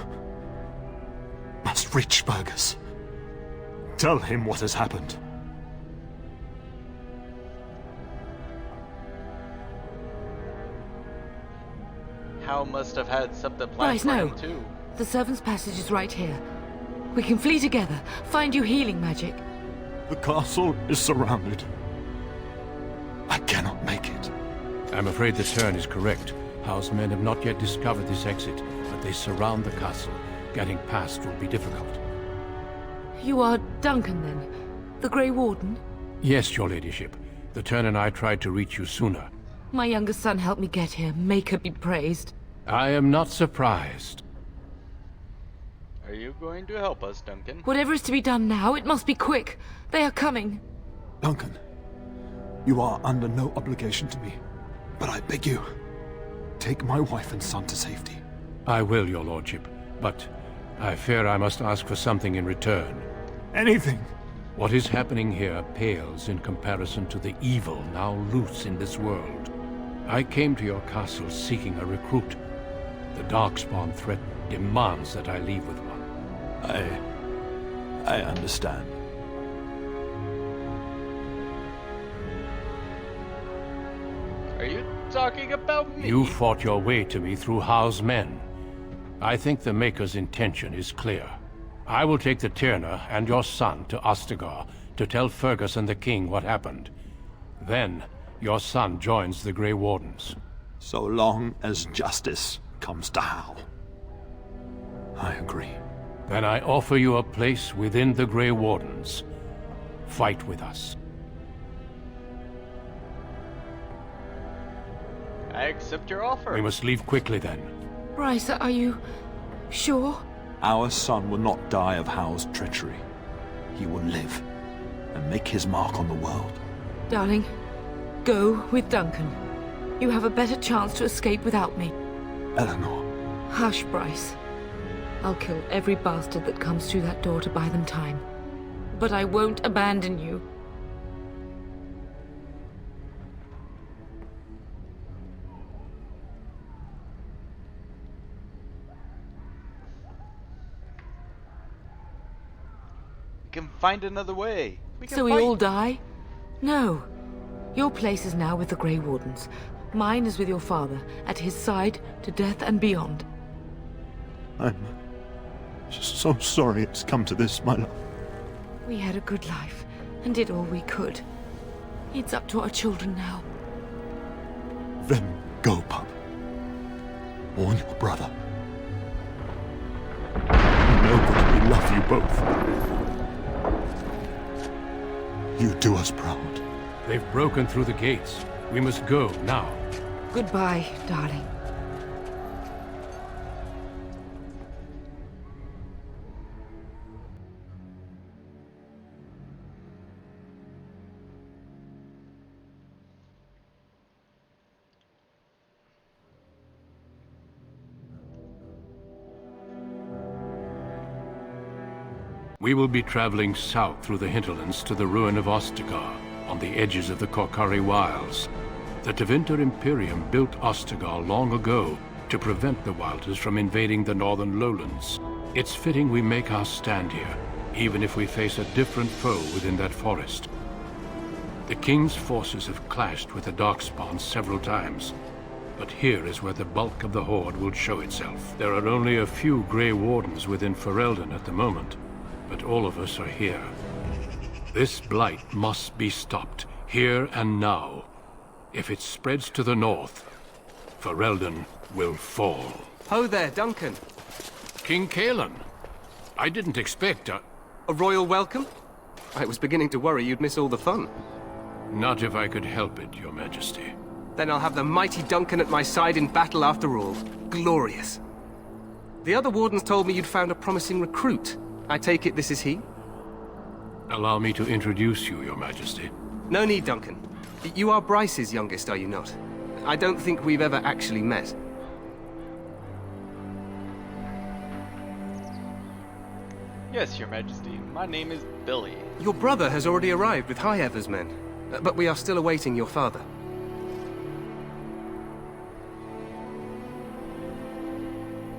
Speaker 7: must reach Fergus. Tell him what has happened.
Speaker 13: Hao must have had something planned
Speaker 17: Bryce,
Speaker 13: for
Speaker 17: no.
Speaker 13: him too.
Speaker 17: The servants' passage is right here. We can flee together, find you healing magic.
Speaker 7: The castle is surrounded. I cannot make it.
Speaker 1: I'm afraid the Tern is correct. Hao's men have not yet discovered this exit, but they surround the castle. Getting past will be difficult.
Speaker 17: You are Duncan, then? The Grey Warden?
Speaker 1: Yes, your ladyship. The Tern and I tried to reach you sooner.
Speaker 17: My youngest son helped me get here. Make her be praised.
Speaker 1: I am not surprised.
Speaker 13: Are you going to help us, Duncan?
Speaker 17: Whatever is to be done now, it must be quick. They are coming.
Speaker 7: Duncan, you are under no obligation to me, but I beg you, take my wife and son to safety.
Speaker 1: I will, your lordship, but I fear I must ask for something in return.
Speaker 7: Anything.
Speaker 1: What is happening here pales in comparison to the evil now loose in this world. I came to your castle seeking a recruit. The Darkspawn threat demands that I leave with one.
Speaker 7: I understand.
Speaker 13: Are you talking about me?
Speaker 1: You fought your way to me through Hao's men. I think the Maker's intention is clear. I will take the Tyrna and your son to Ostagar to tell Fergus and the king what happened. Then, your son joins the Grey Wardens.
Speaker 7: So long as justice comes to Hal. I agree.
Speaker 1: Then I offer you a place within the Grey Wardens. Fight with us.
Speaker 13: I accept your offer.
Speaker 1: We must leave quickly then.
Speaker 17: Bryce, are you sure?
Speaker 7: Our son will not die of Hal's treachery. He will live and make his mark on the world.
Speaker 17: Darling, go with Duncan. You have a better chance to escape without me.
Speaker 7: Eleanor.
Speaker 17: Hush, Bryce. I'll kill every bastard that comes through that door to buy them time. But I won't abandon you.
Speaker 13: We can find another way.
Speaker 17: So we all die? No. Your place is now with the Grey Wardens. Mine is with your father, at his side, to death and beyond.
Speaker 7: I'm so sorry it's come to this, my love.
Speaker 17: We had a good life, and did all we could. It's up to our children now.
Speaker 7: Then go, pup. Warn your brother. You know that we love you both. You do us proud.
Speaker 1: They've broken through the gates. We must go now.
Speaker 17: Goodbye, darling.
Speaker 1: We will be traveling south through the hinterlands to the ruin of Ostagar, on the edges of the Korcari Wilds. The Tevinter Imperium built Ostagar long ago to prevent the Wilders from invading the northern lowlands. It's fitting we make our stand here, even if we face a different foe within that forest. The King's forces have clashed with the Darkspawn several times, but here is where the bulk of the Horde will show itself. There are only a few Grey Wardens within Ferelden at the moment, but all of us are here. This blight must be stopped, here and now. If it spreads to the north, Ferelden will fall.
Speaker 4: Ho there, Duncan.
Speaker 1: King Cailan. I didn't expect a
Speaker 4: royal welcome? I was beginning to worry you'd miss all the fun.
Speaker 1: Not if I could help it, Your Majesty.
Speaker 4: Then I'll have the mighty Duncan at my side in battle after all. Glorious. The other wardens told me you'd found a promising recruit. I take it this is he?
Speaker 1: Allow me to introduce you, Your Majesty.
Speaker 4: No need, Duncan. You are Bryce's youngest, are you not? I don't think we've ever actually met.
Speaker 13: Yes, Your Majesty. My name is Billy.
Speaker 4: Your brother has already arrived with High Ever's men, but we are still awaiting your father.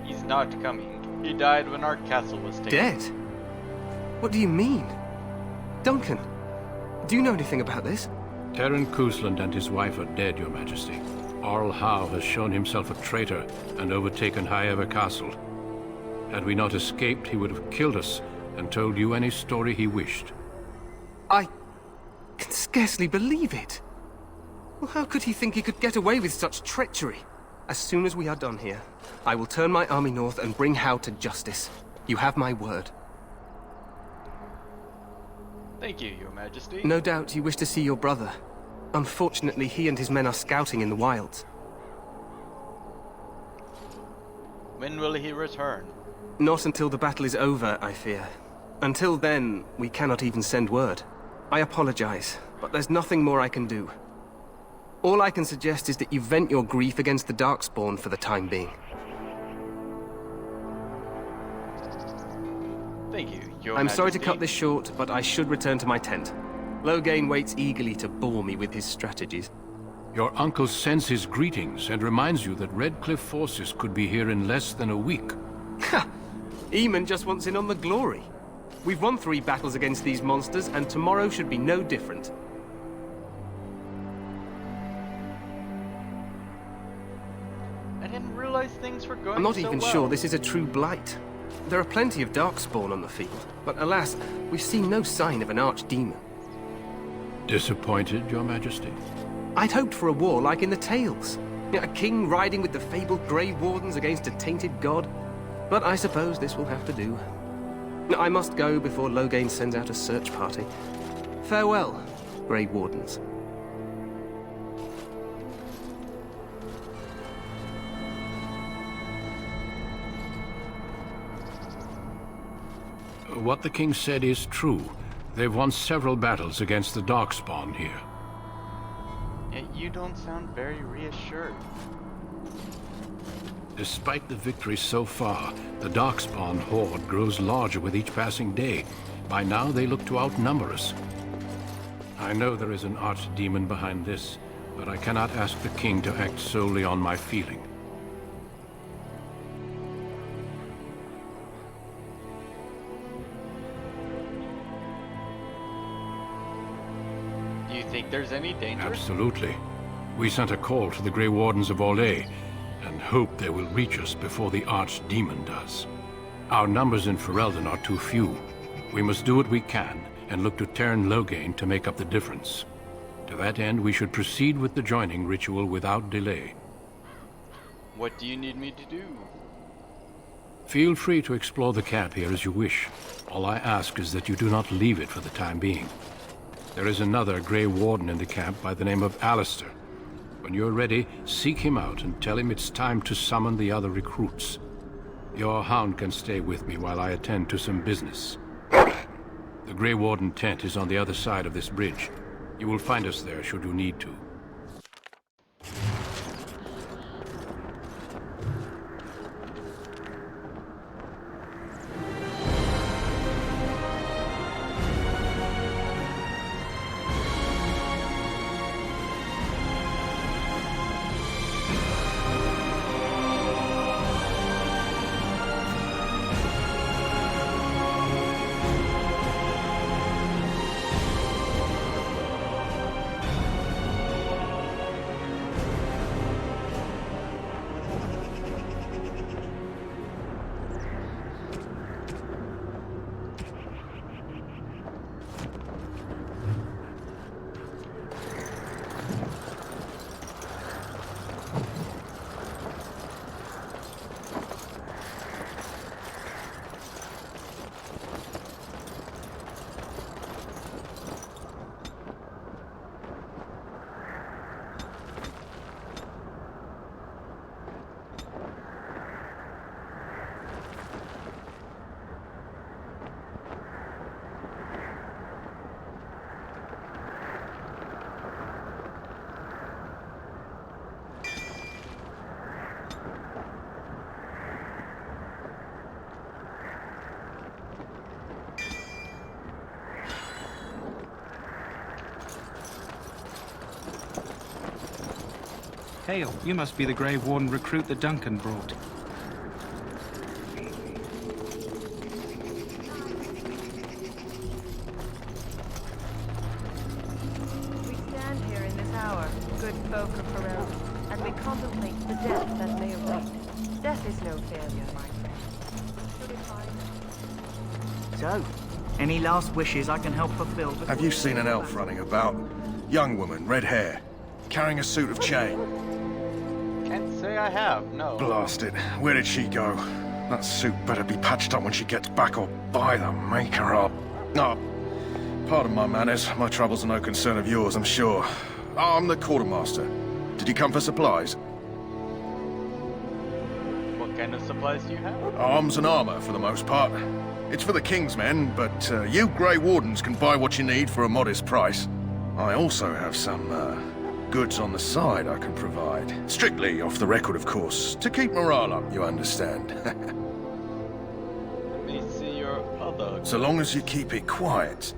Speaker 13: He's not coming. He died when our castle was taken.
Speaker 4: Dead? What do you mean? Duncan, do you know anything about this?
Speaker 1: Terran Cousland and his wife are dead, Your Majesty. Arl Howe has shown himself a traitor and overtaken High Ever Castle. Had we not escaped, he would have killed us and told you any story he wished.
Speaker 4: I can scarcely believe it. Well, how could he think he could get away with such treachery? As soon as we are done here, I will turn my army north and bring Howe to justice. You have my word.
Speaker 13: Thank you, Your Majesty.
Speaker 4: No doubt you wish to see your brother. Unfortunately, he and his men are scouting in the wilds.
Speaker 13: When will he return?
Speaker 4: Not until the battle is over, I fear. Until then, we cannot even send word. I apologize, but there's nothing more I can do. All I can suggest is that you vent your grief against the Darkspawn for the time being.
Speaker 13: Thank you, Your
Speaker 4: I'm
Speaker 13: Majesty.
Speaker 4: sorry to cut this short, but I should return to my tent. Logain waits eagerly to bore me with his strategies.
Speaker 1: Your uncle sends his greetings and reminds you that Redcliffe forces could be here in less than a week.
Speaker 4: Ha! Eamon just wants in on the glory. We've won 3 battles against these monsters, and tomorrow should be no different.
Speaker 13: I didn't realize things were going
Speaker 4: I'm not
Speaker 13: so
Speaker 4: even
Speaker 13: well.
Speaker 4: sure this is a true blight. There are plenty of Darkspawn on the field, but alas, we've seen no sign of an archdemon.
Speaker 1: Disappointed, Your Majesty?
Speaker 4: I'd hoped for a war like in the tales. A king riding with the fabled Grey Wardens against a tainted god. But I suppose this will have to do. I must go before Logain sends out a search party. Farewell, Grey Wardens.
Speaker 1: What the king said is true. They've won several battles against the Darkspawn here.
Speaker 13: Yet you don't sound very reassured.
Speaker 1: Despite the victories so far, the Darkspawn horde grows larger with each passing day. By now, they look to outnumber us. I know there is an archdemon behind this, but I cannot ask the king to act solely on my feeling.
Speaker 13: Do you think there's any danger?
Speaker 1: Absolutely. We sent a call to the Grey Wardens of Orlais, and hope they will reach us before the Archdemon does. Our numbers in Ferelden are too few. We must do what we can, and look to Teyrn Logain to make up the difference. To that end, we should proceed with the joining ritual without delay.
Speaker 13: What do you need me to do?
Speaker 1: Feel free to explore the camp here as you wish. All I ask is that you do not leave it for the time being. There is another Grey Warden in the camp by the name of Alistair. When you're ready, seek him out and tell him it's time to summon the other recruits. Your hound can stay with me while I attend to some business. The Grey Warden tent is on the other side of this bridge. You will find us there should you need to.
Speaker 2: Hail, you must be the Grey Warden recruit that Duncan brought.
Speaker 3: We stand here in this hour, good folk of Ferelden, and we contemplate the death that may await. Death is no failure, my friend.
Speaker 15: So, any last wishes I can help fulfill?
Speaker 9: Have you seen an elf running about? Young woman, red hair, carrying a suit of chain.
Speaker 13: Can't say I have, no.
Speaker 9: Blast it. Where did she go? That suit better be patched up when she gets back, or by the maker up. Oh, pardon my manners. My troubles are no concern of yours, I'm sure. I'm the quartermaster. Did you come for supplies?
Speaker 13: What kind of supplies do you have?
Speaker 9: Arms and armor, for the most part. It's for the King's men, but you Grey Wardens can buy what you need for a modest price. I also have some, goods on the side I can provide. Strictly off the record, of course. To keep morale up, you understand.
Speaker 13: Let me see your other...
Speaker 9: So long as you keep it quiet.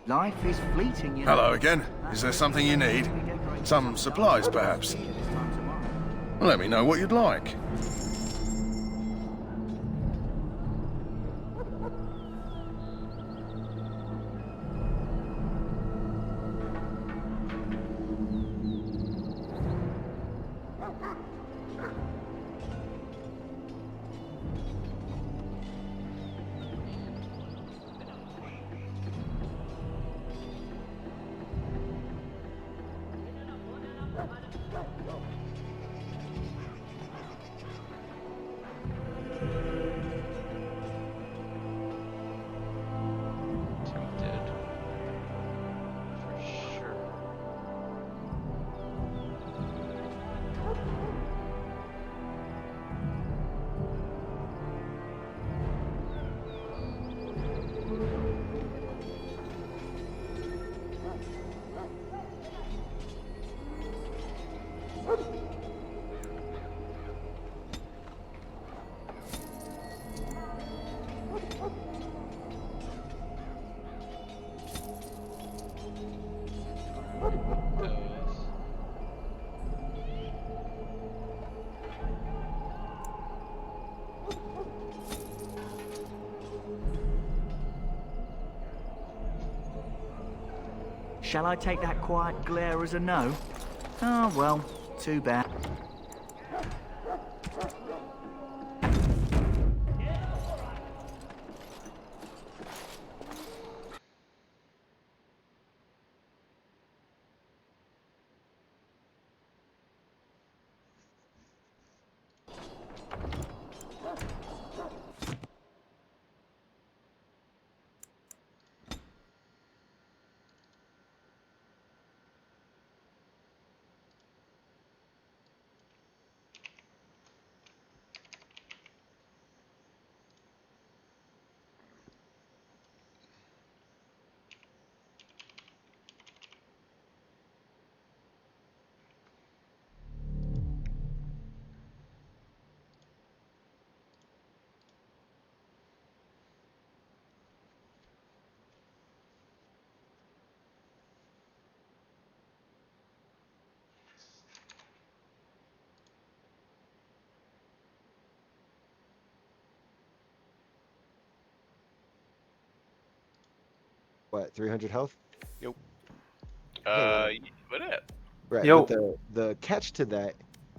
Speaker 15: Life is fleeting, you know.
Speaker 9: Hello again. Is there something you need? Some supplies, perhaps? Well, let me know what you'd like.
Speaker 15: Shall I take that quiet glare as a no? Oh, well, too bad.
Speaker 12: what, 300 health?
Speaker 22: Yep.
Speaker 23: What up?
Speaker 12: Right.
Speaker 22: Yo.
Speaker 12: But the catch to that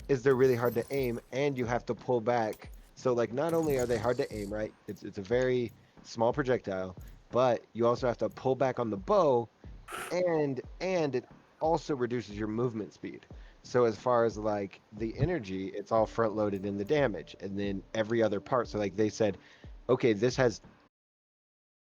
Speaker 12: is they're really hard to aim, and you have to pull back. So like, not only are they hard to aim, right? It's a very small projectile, but you also have to pull back on the bow, and it also reduces your movement speed. So as far as like the energy, it's all front loaded in the damage, and then every other part. So like they said, okay, this has